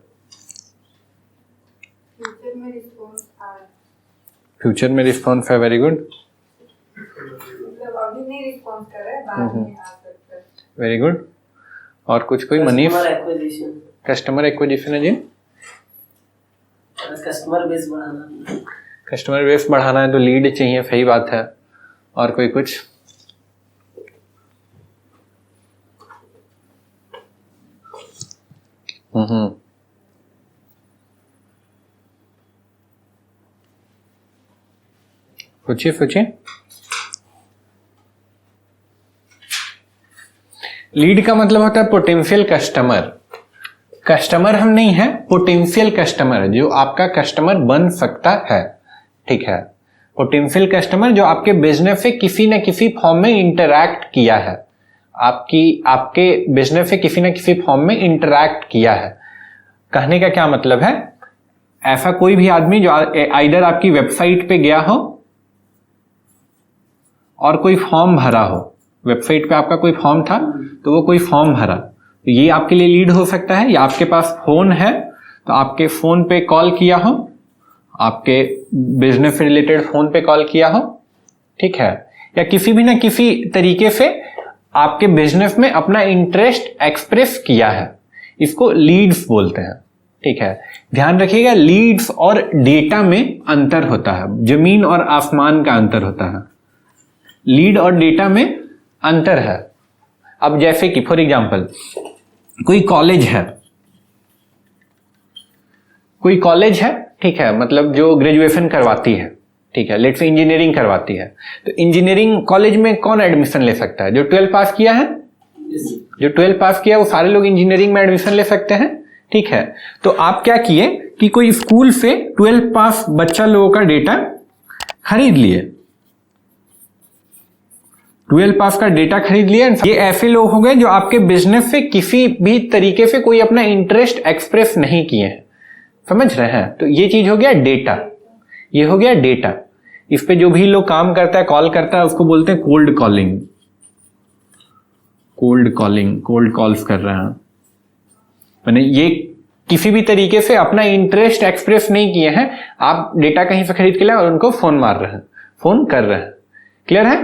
फ्यूचर में रिस्पॉन्स है। Very good, very good. और कुछ कोई मनीष? कस्टमर एक्विजिशन है जी, कस्टमर बेस बढ़ाना। कस्टमर बेस बढ़ाना है तो लीड चाहिए, सही बात है। और कोई कुछ? पूछिए पूछिए। लीड का मतलब होता है पोटेंशियल कस्टमर। कस्टमर हम नहीं है, पोटेंशियल कस्टमर है जो आपका कस्टमर बन सकता है, ठीक है। पोटेंशियल कस्टमर जो आपके बिजनेस से किसी न किसी फॉर्म में इंटरैक्ट किया है, आपके बिजनेस से किसी न किसी फॉर्म में इंटरैक्ट किया है। कहने का क्या मतलब है? ऐसा कोई भी आदमी जो आइदर आपकी वेबसाइट पे गया हो और कोई फॉर्म भरा हो, वेबसाइट पे आपका कोई फॉर्म था तो वो कोई फॉर्म भरा, तो ये आपके लिए लीड हो सकता है। या आपके पास फोन है तो आपके फोन पे कॉल किया हो, आपके बिजनेस से रिलेटेड फोन पे कॉल किया हो, ठीक है। या किसी भी ना किसी तरीके से आपके बिजनेस में अपना इंटरेस्ट एक्सप्रेस किया है, इसको लीड्स बोलते हैं, ठीक है। ध्यान रखिएगा लीड्स और डेटा में अंतर होता है, जमीन और आसमान का अंतर होता है। लीड और डेटा में अंतर है। अब जैसे कि फॉर एग्जांपल कोई कॉलेज है, ठीक है, मतलब जो ग्रेजुएशन करवाती है, ठीक है, लेट्स से इंजीनियरिंग करवाती है, तो इंजीनियरिंग कॉलेज में कौन एडमिशन ले सकता है? जो 12 पास किया है, जो 12 पास किया वो सारे लोग इंजीनियरिंग में एडमिशन ले सकते हैं, ठीक है। तो आप क्या किए कि कोई स्कूल से 12 पास बच्चा लोगों का डेटा खरीद लिए, 12 पास का डेटा खरीद लिया। ये ऐसे लोग हो गए जो आपके बिजनेस से किसी भी तरीके से कोई अपना इंटरेस्ट एक्सप्रेस नहीं किए हैं, समझ रहे हैं? तो ये चीज हो गया डेटा, ये हो गया डेटा। इस पे जो भी लोग काम करता है, कॉल करता है, उसको बोलते हैं cold calling. Cold calling, cold calls कर रहे हैं, मैंने ये किसी भी तरीके से अपना इंटरेस्ट एक्सप्रेस नहीं किए हैं, आप डेटा कहीं से खरीद के लाए और उनको फोन मार रहे हैं, फोन कर रहे हैं। क्लियर है?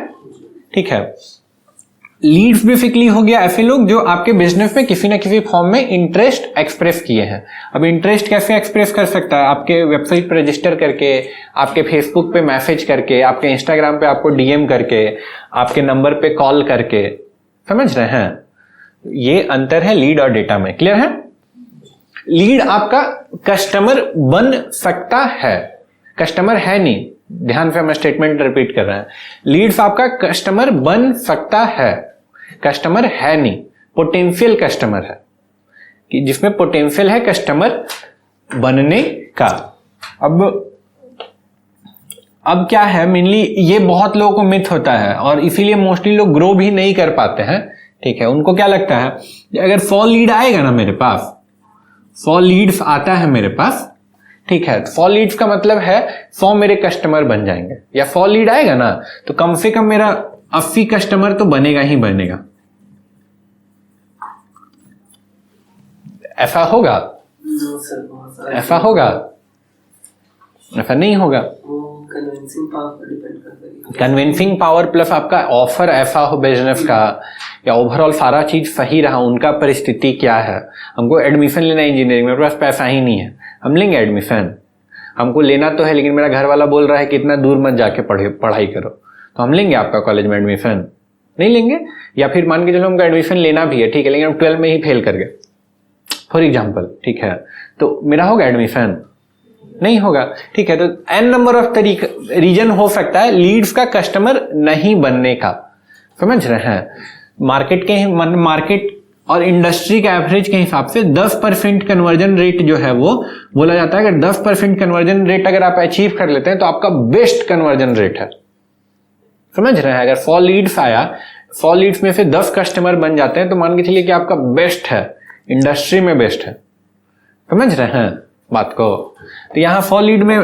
ठीक है। लीड्स बेसिकली हो गया ऐसे लोग जो आपके बिजनेस में किसी ना किसी फॉर्म में इंटरेस्ट एक्सप्रेस किए हैं। अब इंटरेस्ट कैसे एक्सप्रेस कर सकता है? आपके वेबसाइट पर रजिस्टर करके, आपके फेसबुक पे मैसेज करके, आपके इंस्टाग्राम पे आपको डीएम करके, आपके नंबर पे कॉल करके। समझ रहे हैं? ये अंतर है लीड और डेटा में। क्लियर है? लीड आपका कस्टमर बन सकता है, कस्टमर है नहीं। ध्यान से हम स्टेटमेंट रिपीट कर रहे हैं। लीड्स आपका कस्टमर बन सकता है, कस्टमर है नहीं, पोटेंशियल कस्टमर है, कि जिसमें पोटेंशियल है कस्टमर बनने का। अब क्या है, मेनली ये बहुत लोगों को मिथ होता है और इसीलिए मोस्टली लोग ग्रो भी नहीं कर पाते हैं। ठीक है, उनको क्या लगता है, अगर 100 लीड आएगा ना मेरे पास, 100 लीड्स आता है मेरे पास, ठीक है, 100 लीड्स का मतलब है 100 मेरे कस्टमर बन जाएंगे, या 100 लीड आएगा ना तो कम से कम मेरा 80 कस्टमर तो बनेगा ही बनेगा। ऐसा होगा? ऐसा होगा? ऐसा नहीं होगा। कन्विंसिंग पावर पर डिपेंड करता है। कन्विंसिंग पावर प्लस आपका ऑफर ऐसा हो बिजनेस का, या ओवरऑल सारा चीज सही रहा, उनका परिस्थिति क्या है। हमको एडमिशन लेना है इंजीनियरिंग, मेरे पास पैसा ही नहीं है, हम लेंगे एडमिशन? हमको लेना तो है लेकिन मेरा घर वाला बोल रहा है कि इतना दूर मत जाके पढ़ाई करो, तो हम लेंगे आपका कॉलेज में एडमिशन? नहीं लेंगे। या फिर मान के चलो हमको एडमिशन लेना भी है, ठीक है, लेकिन हम 12 में ही फेल कर गए फॉर एग्जाम्पल, ठीक है, तो मेरा होगा एडमिशन? नहीं होगा। ठीक है, तो एन नंबर ऑफ रीजन हो सकता है लीड्स का कस्टमर नहीं बनने का। समझ रहे हैं? मार्केट और इंडस्ट्री के एवरेज के हिसाब से 10% कन्वर्जन रेट जो है वो बोला जाता है। अगर 10% कन्वर्जन रेट अगर आप अचीव कर लेते हैं तो आपका बेस्ट कन्वर्जन रेट है। समझ रहे हैं? अगर 100 लीड्स आया, 100 लीड्स में से 10 कस्टमर बन जाते हैं तो मान के चलिए कि आपका बेस्ट है, इंडस्ट्री में बेस्ट है। समझ रहे हैं बात को? तो यहाँ 100 लीड में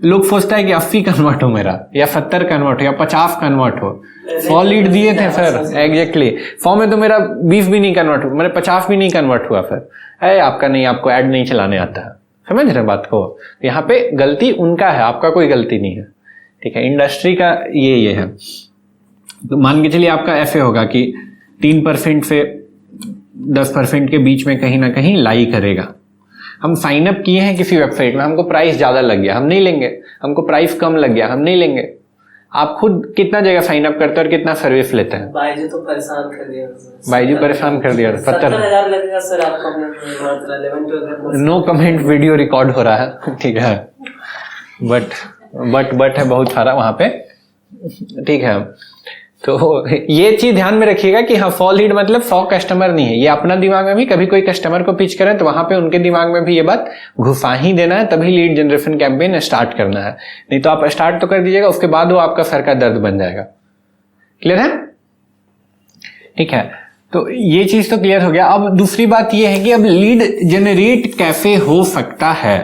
लोग सोचता है कि 80 कन्वर्ट हो मेरा, या 70 कन्वर्ट हो, या 50 कन्वर्ट हो। 100 लीड दिए थे सर, एग्जैक्टली 100 में तो मेरा 20 भी नहीं कन्वर्ट हुआ, मेरा 50 भी नहीं कन्वर्ट हुआ। फिर आपका नहीं, आपको ऐड नहीं चलाने आता है। समझ रहे हैं बात को? यहाँ पे गलती उनका है, आपका कोई गलती नहीं है। ठीक है, इंडस्ट्री का ये है। तो मान के चलिए आपका ऐसे होगा कि 3% से 10% के बीच में कहीं ना कहीं लाई करेगा। हम साइन अप किए हैं किसी वेबसाइट में, हमको प्राइस ज्यादा लग गया, हम नहीं लेंगे। हमको प्राइस कम लग गया, हम नहीं लेंगे। आप खुद कितना जगह साइन अप करते हैं और कितना सर्विस लेते हैं? बाईजू तो परेशान कर दिया। बाईजू परेशान कर दिया। 70,000 लगेगा सर आपका। नो कमेंट वीडियो रिकॉर्ड हो रहा है, ठीक है, बट है बहुत सारा वहां पे। ठीक है, तो ये चीज ध्यान में रखिएगा कि हाँ 100 लीड मतलब 100 कस्टमर नहीं है। ये अपना दिमाग में भी कभी कोई कस्टमर को पिच करें तो वहां पे उनके दिमाग में भी ये बात घुसा ही देना है, तभी लीड जनरेशन कैंपेन स्टार्ट करना है। नहीं तो आप स्टार्ट तो कर दीजिएगा, उसके बाद वो आपका सर का दर्द बन जाएगा। क्लियर है? ठीक है, तो ये चीज तो क्लियर हो गया। अब दूसरी बात ये है कि अब लीड जनरेट कैसे हो सकता है।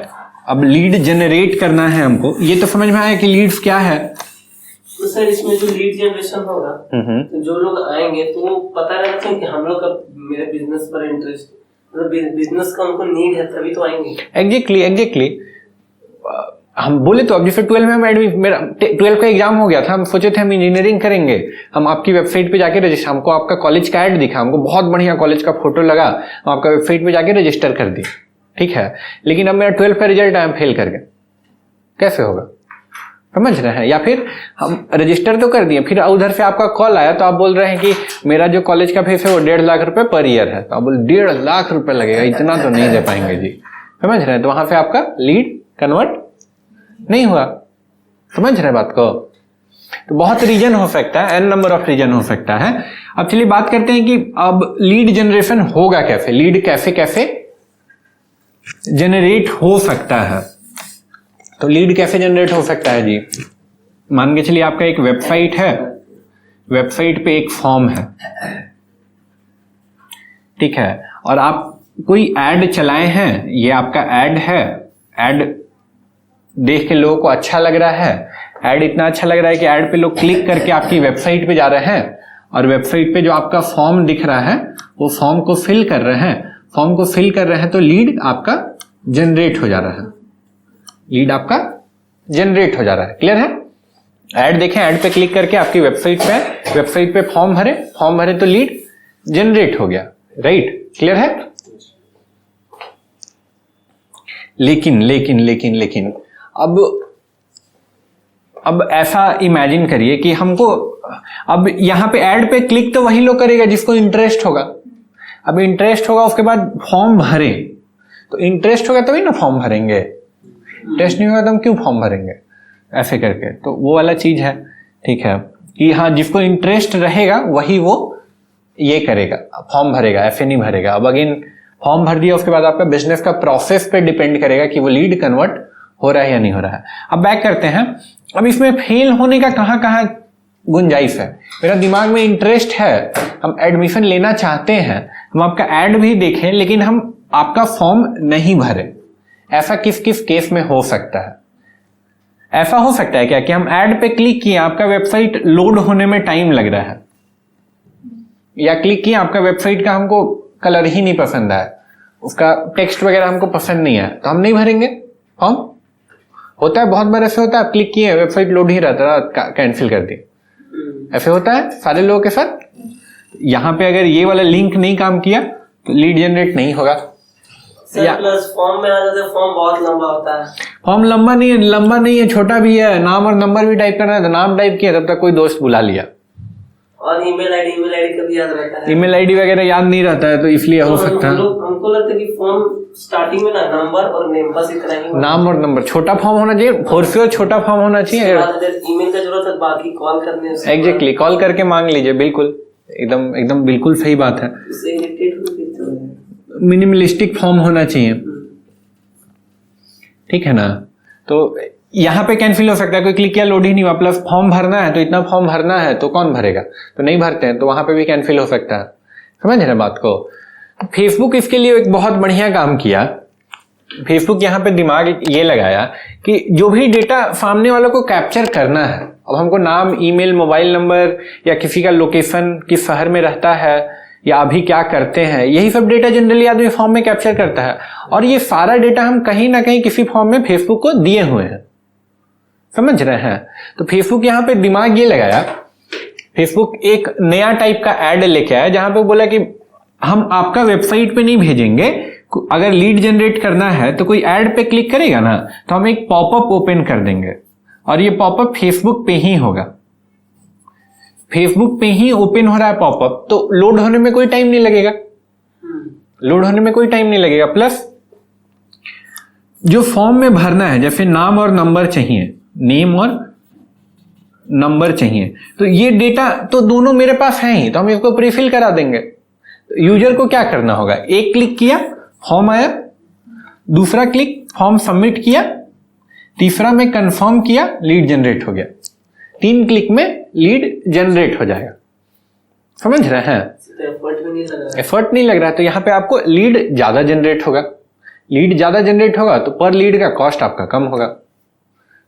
अब लीड जनरेट करना है हमको, ये तो समझ में आया कि लीड्स क्या है। तो सर इसमें जो लीड जनरेशन होगा, तो जो लोग आएंगे तो वो पता रहना चाहिए कि हम लोग का मेरे बिजनेस पर इंटरेस्ट, मतलब बिजनेस का उनको नीड है, तभी तो आएंगे। एग्जैक्टली हम बोले तो अब जैसे 12 में मेरा 12 का एग्जाम हो गया था, हम सोचे थे हम इंजीनियरिंग करेंगे। हम आपकी वेबसाइट पे जाके रजिस्टर, हमको आपका कॉलेज का ऐड दिखा, हमको बहुत बढ़िया कॉलेज का फोटो लगा, हम आपका वेबसाइट पे जाके रजिस्टर कर दिए। ठीक है, लेकिन अब मेरा 12 का रिजल्ट आया, फेल कर गया, कैसे होगा? समझ रहे हैं? या फिर हम रजिस्टर तो कर दिए, फिर उधर से आपका कॉल आया तो आप बोल रहे हैं कि मेरा जो कॉलेज का फीस है वो 1.5 लाख रुपए पर ईयर है। तो आप बोल 1.5 लाख रुपए लगेगा, इतना तो नहीं दे पाएंगे जी। समझ रहे हैं? तो वहां से आपका लीड कन्वर्ट नहीं हुआ। समझ रहे हैं बात को? तो बहुत रीजन हो सकता है, एन नंबर ऑफ रीजन हो सकता है। अब चलिए बात करते हैं कि अब लीड जनरेशन होगा कैसे, लीड कैसे जनरेट हो सकता है। तो लीड कैसे जनरेट हो सकता है जी? मान के चलिए आपका एक वेबसाइट है, वेबसाइट पे एक फॉर्म है, ठीक है, और आप कोई ऐड चलाए हैं, ये आपका ऐड है, ऐड देख के लोगों को अच्छा लग रहा है, ऐड इतना अच्छा लग रहा है कि ऐड पे लोग क्लिक करके आपकी वेबसाइट पे जा रहे हैं और वेबसाइट पे जो आपका फॉर्म दिख रहा है वो फॉर्म को फिल कर रहे हैं, फॉर्म को फिल कर रहे हैं तो लीड आपका जनरेट हो जा रहा है, लीड आपका जनरेट हो जा रहा है। क्लियर है? ऐड देखें, ऐड पे क्लिक करके आपकी वेबसाइट पे फॉर्म भरे तो लीड जनरेट हो गया, राइट? क्लियर है? लेकिन अब ऐसा इमेजिन करिए कि हमको अब यहां पे ऐड पे क्लिक तो वही लोग करेगा जिसको इंटरेस्ट होगा। अब इंटरेस्ट होगा उसके बाद फॉर्म भरे, तो इंटरेस्ट होगा तभी ना फॉर्म भरेंगे, इंटरेस्ट नहीं होगा तो हम क्यों फॉर्म भरेंगे? ऐसे करके तो वो वाला चीज है, ठीक है, कि हाँ जिसको इंटरेस्ट रहेगा वही वो ये करेगा, फॉर्म भरेगा, ऐसे नहीं भरेगा। अब अगेन फॉर्म भर दिया उसके बाद आपका बिजनेस का प्रोसेस पे डिपेंड करेगा कि वो लीड कन्वर्ट हो रहा है या नहीं हो रहा है। अब बैक करते हैं, अब इसमें फेल होने का कहाँ कहाँ गुंजाइश है? मेरा दिमाग में इंटरेस्ट है, हम एडमिशन लेना चाहते हैं, हम आपका ऐड भी देखें लेकिन हम आपका फॉर्म नहीं भरे, ऐसा किस किस केस में हो सकता है? ऐसा हो सकता है क्या कि हम ऐड पे क्लिक किए, आपका वेबसाइट लोड होने में टाइम लग रहा है, या क्लिक किए आपका वेबसाइट का हमको कलर ही नहीं पसंद आया, उसका टेक्स्ट वगैरह हमको पसंद नहीं है, तो हम नहीं भरेंगे फॉर्म? होता है, बहुत बार ऐसे होता है, आप क्लिक किए वेबसाइट लोड ही रहता है, कैंसिल कर दी, ऐसे होता है सारे लोगों के साथ। यहां पे अगर ये वाला लिंक नहीं काम किया तो लीड जनरेट नहीं होगा। प्लस फॉर्म में आ जाता है, फॉर्म बहुत लंबा होता है। फॉर्म लंबा नहीं है, छोटा भी है, नाम और नंबर भी टाइप करना है तो नाम टाइप किया, तब तक कोई दोस्त बुला लिया, और ईमेल आईडी का भी याद रहता है, ईमेल आईडी वगैरह याद नहीं रहता है, तो इसलिए हो सकता है। हमको लगता है कि फॉर्म स्टार्टिंग में ना नंबर और नेम, बस इतना ही, नाम और नंबर, छोटा फॉर्म होना चाहिए, फोर्स छोटा फॉर्म होना चाहिए। ईमेल का जरूरत है, बाकी कॉल करने से एग्जैक्टली, कॉल करके मांग लीजिए, बिल्कुल एकदम बिल्कुल सही बात है। मिनिमलिस्टिक फॉर्म होना चाहिए, ठीक है ना? तो यहाँ पे कैंसिल हो सकता है, कोई क्लिक किया लोड ही नहीं हुआ, प्लस फॉर्म भरना है तो इतना फॉर्म भरना है तो कौन भरेगा, तो नहीं भरते हैं, तो वहां पे भी कैंसिल हो सकता है। समझ रहे बात को? फेसबुक इसके लिए एक बहुत बढ़िया काम किया, फेसबुक यहाँ पे दिमाग ये लगाया कि जो भी डेटा सामने वालों को कैप्चर करना है, अब हमको नाम, ईमेल, मोबाइल नंबर या किसी का लोकेशन, किस शहर में रहता है या अभी क्या करते हैं, यही सब डेटा जनरली आदमी फॉर्म में कैप्चर करता है, और ये सारा डेटा हम कहीं ना कहीं किसी फॉर्म में फेसबुक को दिए हुए हैं। समझ रहे हैं? तो फेसबुक यहाँ पे दिमाग ये लगाया, फेसबुक एक नया टाइप का ऐड लेके आया जहां पे बोला कि हम आपका वेबसाइट पे नहीं भेजेंगे, अगर लीड जनरेट करना है तो कोई ऐड पे क्लिक करेगा ना तो हम एक पॉपअप ओपन कर देंगे, और ये पॉपअप फेसबुक पे ही होगा, फेसबुक पे ही ओपन हो रहा है पॉपअप, तो लोड होने में कोई टाइम नहीं लगेगा, लोड होने में कोई टाइम नहीं लगेगा। प्लस जो फॉर्म में भरना है, जैसे नाम और नंबर चाहिए, नेम और नंबर चाहिए, तो ये डेटा तो दोनों मेरे पास है ही, तो हम इसको प्रीफिल करा देंगे। यूजर को क्या करना होगा, एक क्लिक किया फॉर्म आया, दूसरा क्लिक फॉर्म सबमिट किया, तीसरा में कंफर्म किया, लीड जनरेट हो गया, 3 क्लिक में लीड जनरेट हो जाएगा। समझ रहे हैं? एफर्ट नहीं लग रहा है, तो यहां पे आपको लीड ज्यादा जनरेट होगा, लीड ज्यादा जनरेट होगा तो पर लीड का कॉस्ट आपका कम होगा।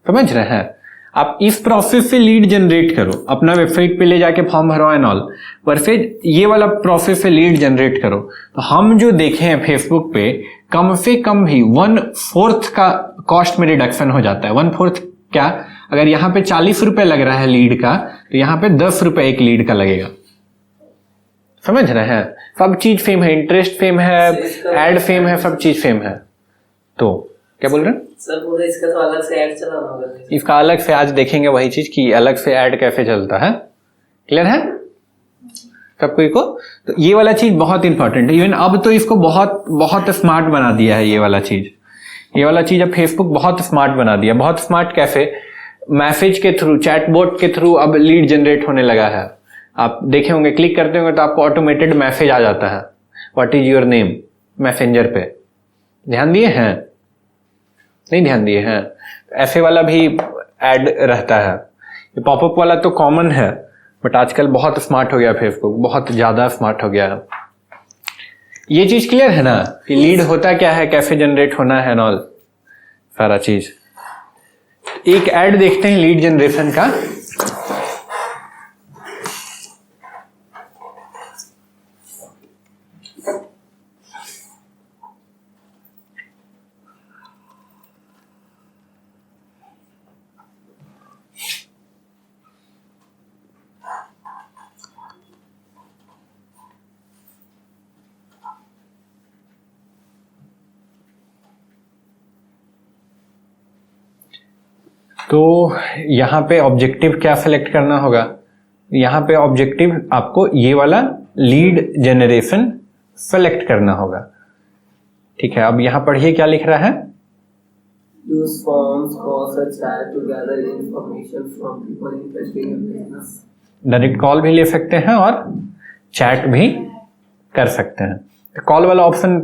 समझ रहे हैं? आप इस प्रोसेस से लीड जनरेट करो, अपना वेबसाइट पे ले जाके फॉर्म भरो एंड ऑल, पर फिर ये वाला प्रोसेस से लीड जनरेट करो। तो हम जो देखे हैं फेसबुक पे, कम से कम भी 1/4 का कॉस्ट में रिडक्शन हो जाता है। 1/4 क्या, अगर यहाँ पे 40 रुपए लग रहा है लीड का, तो यहाँ पे 10 रुपए एक लीड का लगेगा। समझ रहे हैं? सब चीज फेम है, इंटरेस्ट फेम है, एड फेम है, सब चीज फेम है। तो क्या बोल रहे हैं सर? पूरा इसका तो अलग से ऐड चलाना होगा, इसका अलग से आज देखेंगे वही चीज कि अलग से ऐड कैसे चलता है। क्लियर है सब कोई को? तो ये वाला चीज बहुत इंपॉर्टेंट है। इवन अब तो इसको बहुत बहुत स्मार्ट बना दिया है ये वाला चीज अब फेसबुक बहुत स्मार्ट बना दिया। बहुत स्मार्ट कैसे? मैसेज के थ्रू, चैटबॉट के थ्रू अब लीड जनरेट होने लगा है। आप देखे होंगे, क्लिक करते होंगे तो आपको ऑटोमेटेड मैसेज आ जाता है, what is your name, messenger पे। ध्यान दिए हैं? नहीं ध्यान दिए हैं? ऐसे वाला भी ऐड रहता है। ये पॉपअप वाला तो कॉमन है, बट आजकल बहुत स्मार्ट हो गया फेसबुक, बहुत ज्यादा स्मार्ट हो गया है। ये चीज क्लियर है ना कि लीड होता क्या है, कैसे जनरेट होना है, नॉल सारा चीज। एक ऐड देखते हैं लीड जनरेशन का। तो यहाँ पे ऑब्जेक्टिव क्या सेलेक्ट करना होगा? यहाँ पे ऑब्जेक्टिव आपको ये वाला लीड जनरेशन सेलेक्ट करना होगा। ठीक है, अब यहाँ पढ़िए क्या लिख रहा है। Use forms, calls or chat to gather information from people interested in business. Direct call भी ले सकते हैं और चैट भी कर सकते हैं। कॉल वाला ऑप्शन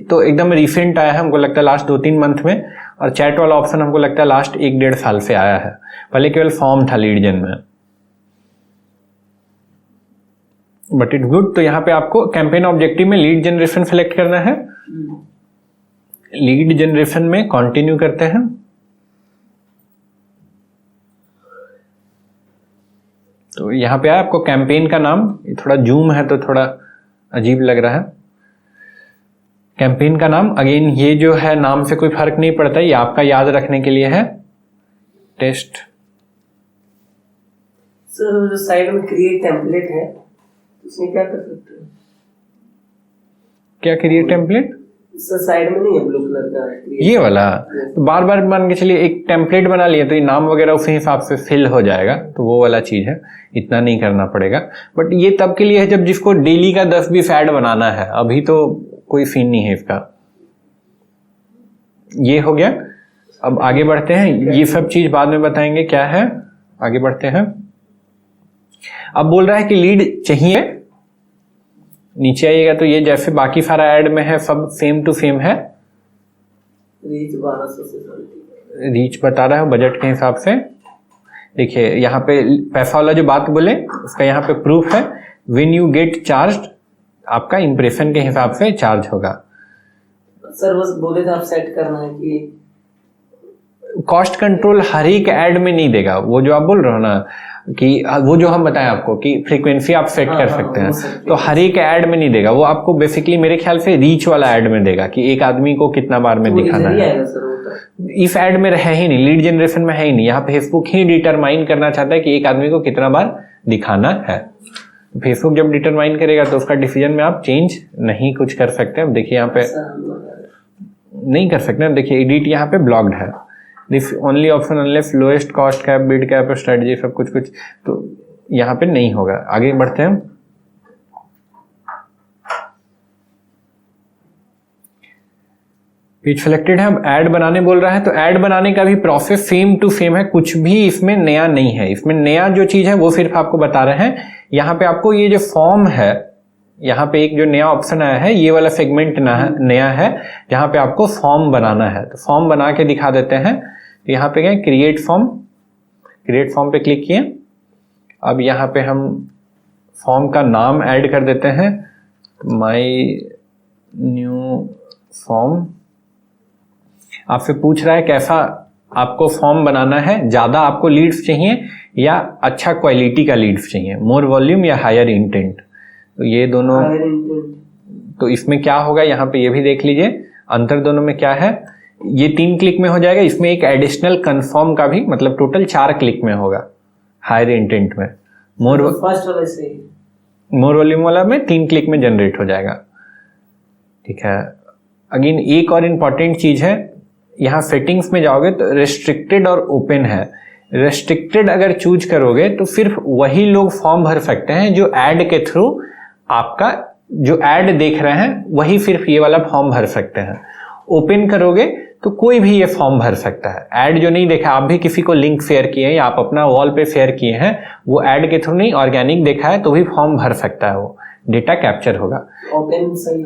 तो एकदम रिसेंट आया है, हमको लगता है लास्ट 2-3 मंथ में, और चैट वाला ऑप्शन हमको लगता है लास्ट 1-1.5 साल से आया है। पहले केवल फॉर्म था लीड जन में, बट इट गुड। तो यहाँ पे आपको कैंपेन ऑब्जेक्टिव में लीड जनरेशन सेलेक्ट करना है। लीड जनरेशन में कंटिन्यू करते हैं। तो यहाँ पे आपको कैंपेन का नाम, थोड़ा जूम है तो थोड़ा अजीब लग रहा है। कैंपेन का नाम, अगेन ये जो है नाम से कोई फर्क नहीं पड़ता, ये आपका याद रखने के लिए है। टेस्ट। सर जो साइड में क्रिएट टेम्पलेट है उसमें क्या कर सकते हैं? क्या क्रिएट टेम्पलेट? सर साइड में नहीं है, ब्लू कलर का create। ये वाला तो बार बार मान के चलिए एक टेम्पलेट बना लिए तो ये नाम वगैरह उसी हिसाब से फिल हो जाएगा, तो वो वाला चीज है, इतना नहीं करना पड़ेगा। बट ये तब के लिए है जब जिसको डेली का 10-20 ऐड बनाना है, अभी तो कोई सीन नहीं है इसका। ये हो गया। अब आगे बढ़ते हैं, ये सब चीज बाद में बताएंगे क्या है। आगे बढ़ते हैं। अब बोल रहा है कि लीड चाहिए, नीचे आइएगा तो ये जैसे बाकी सारा ऐड में है सब सेम टू सेम है। रीच 1200 से रीच बता रहा है बजट के हिसाब से। देखिए यहाँ पे पैसा वाला जो बात बोले उसका यहाँ पे प्रूफ है। व्हेन यू गेट चार्ज्ड, आपका इंप्रेशन के हिसाब से चार्ज होगा। सर बस बोले थे आप सेट करना है कि कॉस्ट कंट्रोल हर एक ऐड में नहीं देगा। वो जो आप बोल रहे हो ना कि वो जो हम बताएं आपको कि फ्रीक्वेंसी आप सेट कर सकते हैं, तो हर एक ऐड में नहीं देगा। वो आपको बेसिकली मेरे ख्याल से रीच वाला ऐड में देगा कि एक आदमी को कितना बार में दिखाना है। इस ऐड में है ही नहीं, लीड जनरेशन में है ही नहीं। यहाँ फेसबुक ही डिटरमाइन करना चाहता है कि एक आदमी को कितना बार दिखाना है। फेसबुक जब डिटरमाइन करेगा तो उसका डिसीजन में आप चेंज नहीं कुछ कर सकते। अब देखिए यहाँ पे नहीं कर सकते। देखिए एडिट यहाँ पे ब्लॉक्ड है। This only option unless lowest cost cap, bid cap, strategy, सब कुछ तो यहाँ पे नहीं होगा। आगे बढ़ते हैं। पेज सिलेक्टेड है। अब ऐड बनाने बोल रहा है, तो ऐड बनाने का भी प्रोसेस सेम टू सेम है, कुछ भी इसमें नया नहीं है। इसमें नया जो चीज है वो सिर्फ आपको बता रहे हैं। यहाँ पे आपको ये जो फॉर्म है, यहाँ पे एक जो नया ऑप्शन आया है, ये वाला सेगमेंट नया है जहाँ पे आपको फॉर्म बनाना है। तो फॉर्म बना के दिखा देते हैं। तो यहाँ पे गए क्रिएट फॉर्म, क्रिएट फॉर्म पे क्लिक किए। अब यहाँ पे हम फॉर्म का नाम ऐड कर देते हैं, माई न्यू फॉर्म। आपसे पूछ रहा है कैसा आपको फॉर्म बनाना है, ज्यादा आपको लीड्स चाहिए या अच्छा क्वालिटी का लीड्स चाहिए, मोर वॉल्यूम या हायर इंटेंट। तो ये दोनों, तो इसमें क्या होगा यहाँ पे ये भी देख लीजिए अंतर दोनों में क्या है। ये 3 क्लिक में हो जाएगा। इसमें एक एडिशनल कंफर्म का भी, मतलब टोटल 4 क्लिक में होगा हायर इंटेंट में। मोर वॉल्यूम वाला में 3 क्लिक में जनरेट हो जाएगा। ठीक है। अगेन एक और इम्पॉर्टेंट चीज है, यहाँ सेटिंग्स में जाओगे तो रेस्ट्रिक्टेड और ओपन है। रेस्ट्रिक्टेड अगर चूज करोगे तो सिर्फ वही लोग फॉर्म भर सकते हैं जो ऐड के थ्रू, आपका जो ऐड देख रहे हैं वही सिर्फ ये वाला फॉर्म भर सकते हैं। ओपन करोगे तो कोई भी ये फॉर्म भर सकता है। ऐड जो नहीं देखा, आप भी किसी को लिंक शेयर किए हैं या आप अपना वॉल पे शेयर किए हैं, वो ऐड के थ्रू नहीं, ऑर्गेनिक देखा है तो भी फॉर्म भर सकता है, वो डेटा कैप्चर होगा।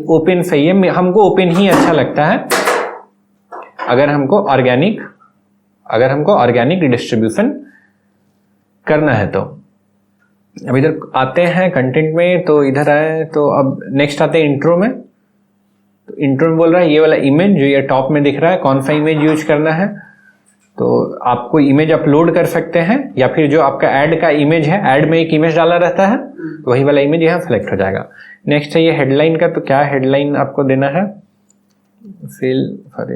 ओपन सही है। हमको ओपन ही अच्छा लगता है अगर हमको ऑर्गेनिक डिस्ट्रीब्यूशन करना है। तो अब इधर आते हैं कंटेंट में, तो इधर आए तो अब नेक्स्ट आते हैं इंट्रो में। तो इंट्रो में बोल रहा है ये वाला इमेज जो ये टॉप में दिख रहा है, कौन सा इमेज यूज करना है। तो आपको इमेज अपलोड कर सकते हैं, या फिर जो आपका ऐड का इमेज है, ऐड में एक इमेज डाला रहता है, तो वही वाला इमेज यहाँ सेलेक्ट हो जाएगा। नेक्स्ट है ये हेडलाइन का, तो क्या हेडलाइन आपको देना है, फिल फॉर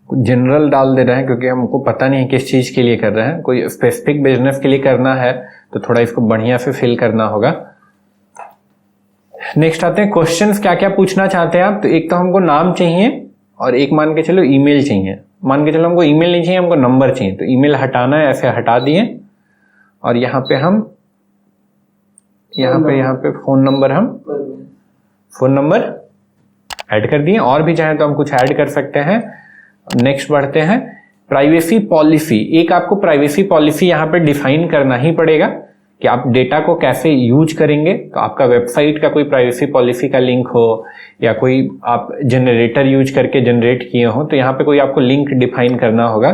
जनरल डाल दे रहे हैं क्योंकि हमको पता नहीं है किस चीज के लिए कर रहे हैं। कोई स्पेसिफिक बिजनेस के लिए करना है तो थोड़ा इसको बढ़िया से फिल करना होगा। नेक्स्ट आते हैं क्वेश्चंस, क्या क्या पूछना चाहते हैं आप। तो एक तो हमको नाम चाहिए और एक मान के चलो ईमेल चाहिए। मान के चलो हमको ईमेल नहीं चाहिए, हमको नंबर चाहिए, तो ईमेल हटाना है, ऐसे हटा दिए और यहाँ पे हम यहाँ पे फोन नंबर ऐड कर दिए। और भी चाहे तो हम कुछ ऐड कर सकते हैं। नेक्स्ट बढ़ते हैं, प्राइवेसी पॉलिसी। एक आपको प्राइवेसी पॉलिसी यहाँ पे डिफाइन करना ही पड़ेगा कि आप डेटा को कैसे यूज करेंगे। तो आपका वेबसाइट का कोई प्राइवेसी पॉलिसी का लिंक हो या कोई आप जनरेटर यूज करके जनरेट किए हो, तो यहाँ पे कोई आपको लिंक डिफाइन करना होगा।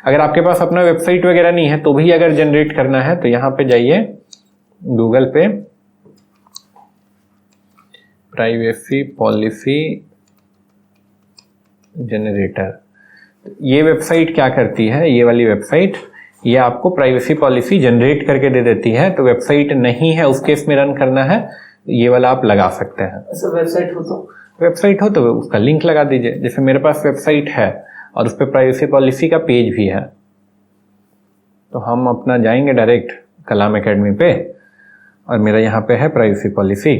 अगर आपके पास अपना वेबसाइट वगैरह नहीं है तो भी अगर जनरेट करना है तो यहाँ पे जाइए गूगल पे, प्राइवेसी पॉलिसी जनरेटर। ये वेबसाइट क्या करती है, ये वाली वेबसाइट, ये आपको प्राइवेसी पॉलिसी जनरेट करके दे देती है। तो वेबसाइट नहीं है उस केस में रन करना है, ये वाला आप लगा सकते हैं। वेबसाइट हो तो उसका लिंक लगा दीजिए। जैसे मेरे पास वेबसाइट है और उस पर प्राइवेसी पॉलिसी का पेज भी है, तो हम अपना जाएंगे डायरेक्ट कलाम एकेडमी पे और मेरा यहाँ पे है प्राइवेसी पॉलिसी।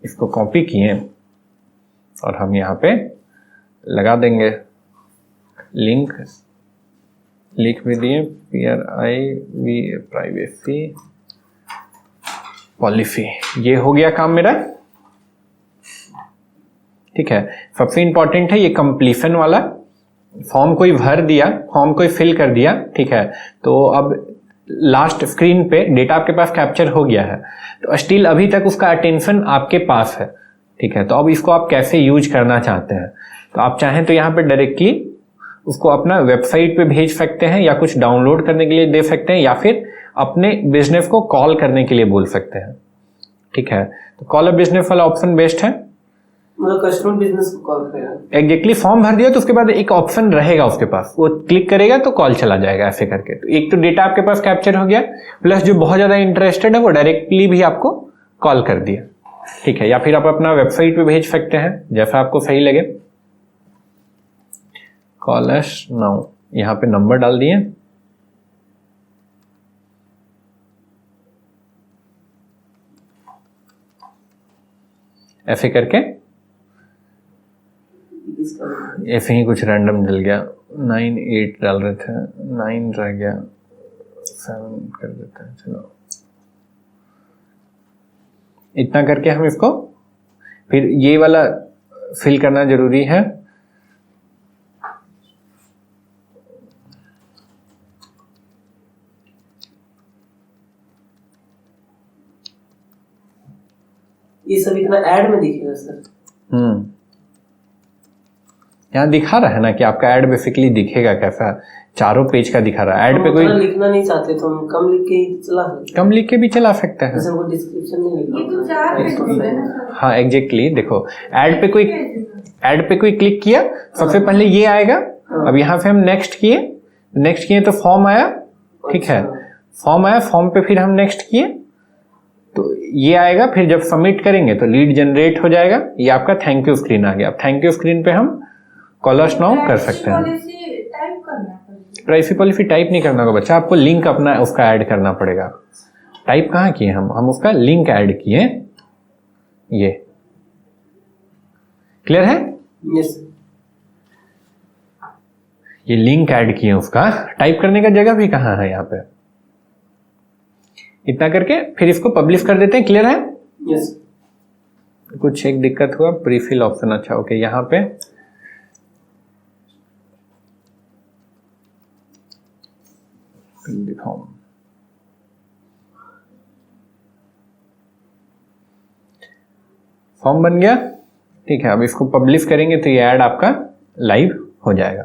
इसको कॉपी किए और हम यहाँ पे लगा देंगे, लिंक लिख भी दिए, PRIV प्राइवेसी पॉलिसी। ये हो गया काम मेरा, ठीक है। सबसे इंपॉर्टेंट है ये कंप्लीशन वाला। फॉर्म कोई भर दिया, फॉर्म कोई फिल कर दिया, ठीक है, तो अब लास्ट स्क्रीन पे डेटा आपके पास कैप्चर हो गया है, तो स्टिल अभी तक उसका अटेंशन आपके पास है, ठीक है। तो अब इसको आप कैसे यूज करना चाहते हैं, तो आप चाहें तो यहाँ पे डायरेक्टली उसको अपना वेबसाइट पे भेज सकते हैं या कुछ डाउनलोड करने के लिए दे सकते हैं या फिर अपने बिजनेस को कॉल करने के लिए बोल सकते हैं, ठीक है। तो कॉल अ बिजनेस वाला ऑप्शन बेस्ट है, मतलब कस्टमर बिजनेस को कॉल करेगा। एग्जैक्टली फॉर्म भर दिया तो उसके बाद एक ऑप्शन रहेगा उसके पास, वो क्लिक करेगा तो कॉल चला जाएगा ऐसे करके। तो एक तो डेटा आपके पास कैप्चर हो गया, प्लस जो बहुत ज्यादा इंटरेस्टेड है वो डायरेक्टली भी आपको कॉल कर दिया, ठीक है। या फिर आप अपना वेबसाइट पे भेज सकते हैं, जैसा आपको सही लगे। कॉल अस नाउ, यहाँ पे नंबर डाल दिए, ऐसे करके ऐसे ही कुछ रैंडम डल गया। 98 डाल रहे थे, 9 रह गया, 7 कर देते हैं, चलो इतना करके हम इसको फिर ये वाला फिल करना जरूरी है। ये सब इतना ऐड में दिखेगा सर? यहाँ दिखा रहा है ना कि आपका ऐड बेसिकली दिखेगा कैसा, चारों पेज का दिखा रहा है। ऐड पे कोई लिखना नहीं चाहते तो हम कम लिख के ही चला सकते, कम लिख के भी चला सकते हैं, जैसे वो डिस्क्रिप्शन नहीं लिखा। हाँ एग्जैक्टली, देखो ऐड पे कोई क्लिक किया, सबसे पहले ये आएगा। अब यहाँ से हम नेक्स्ट किए तो फॉर्म आया, ठीक है, फॉर्म आया, फॉर्म पे फिर हम नेक्स्ट किए तो ये आएगा। फिर जब सबमिट करेंगे तो लीड जनरेट हो जाएगा। ये आपका थैंक यू स्क्रीन आ गया। अब थैंक यू स्क्रीन पे हम कॉल अस नाउ कर सकते हैं। प्राइवेसी पॉलिसी टाइप नहीं करना होगा बच्चा, आपको लिंक अपना उसका ऐड करना पड़ेगा। टाइप कहाँ किए हम उसका लिंक ऐड किए, ये क्लियर है? यस। ये लिंक ऐड किए, उसका टाइप करने का जगह भी कहाँ है यहाँ पे। इतना करके फिर इसको पब्लिश कर देते हैं। क्लियर है? यस। कुछ एक दिक्कत हुआ, प्रीफिल ऑप्शन, अच्छा ओके, यहाँ पे दिखाऊं, फॉर्म बन गया, ठीक है, अब इसको पब्लिश करेंगे तो ये ऐड आपका लाइव हो जाएगा।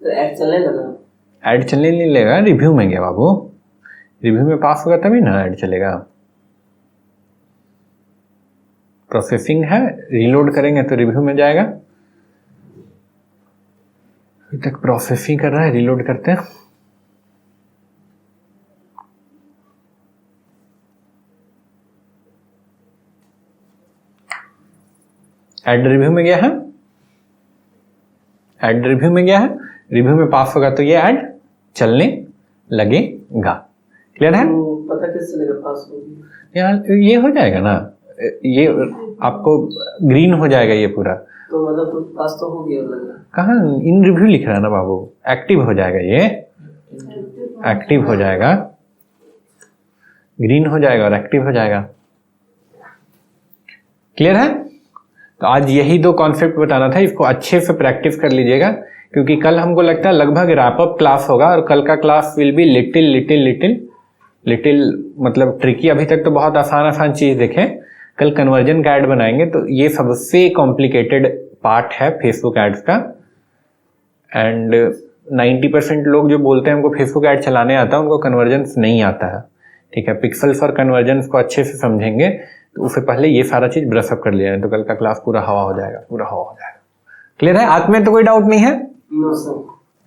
तो ऐड चलने लगा। ऐड चलने नहीं लेगा, रिव्यू में गया बाबू, रिव्यू में पास होगा तभी ना ऐड चलेगा। प्रोसेसिंग है, रीलोड करेंगे तो रिव्यू में जाएगा। अभी तक प्रोसेसिंग कर रहा है, रीलोड करते हैं। ऐड रिव्यू में गया है, ऐड रिव्यू में गया है, रिव्यू में पास होगा तो ये ऐड चलने लगेगा। क्लियर है? तो पता कैसे चलेगा पास हो गया? यार ये हो जाएगा ना, ये आपको ग्रीन हो जाएगा ये पूरा। तो मतलब तो पास तो हो गया लग रहा है। कहाँ इन रिव्यू लिख रहा है ना बाबू, एक्टिव हो जाएगा, ये एक्टिव हो जाएगा, ग्रीन हो जाएगा और एक्टिव हो जाएगा। क्लियर है? तो आज यही दो कॉन्सेप्ट बताना था, इसको अच्छे से प्रैक्टिस कर लीजिएगा, क्योंकि कल हमको लगता है लगभग रैप अप क्लास होगा और कल का क्लास विल बी लिटिल मतलब ट्रिकी। अभी तक तो बहुत आसान चीज देखें, कल कन्वर्जन का ऐड बनाएंगे तो ये सबसे कॉम्प्लिकेटेड पार्ट है फेसबुक एड्स का। एंड 90% लोग जो बोलते हैं हमको फेसबुक ऐड चलाने आता है, उनको कन्वर्जन नहीं आता है। ठीक है, पिक्सल्स और कन्वर्जन को अच्छे से समझेंगे तो उससे पहले ये सारा चीज ब्रशअप कर लिया है, तो कल का क्लास पूरा हवा हो जाएगा, पूरा हवा हो जाएगा। क्लियर है? आज में तो कोई डाउट नहीं है? No sir.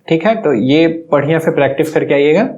ठीक है, तो ये बढ़िया से प्रैक्टिस करके आइएगा।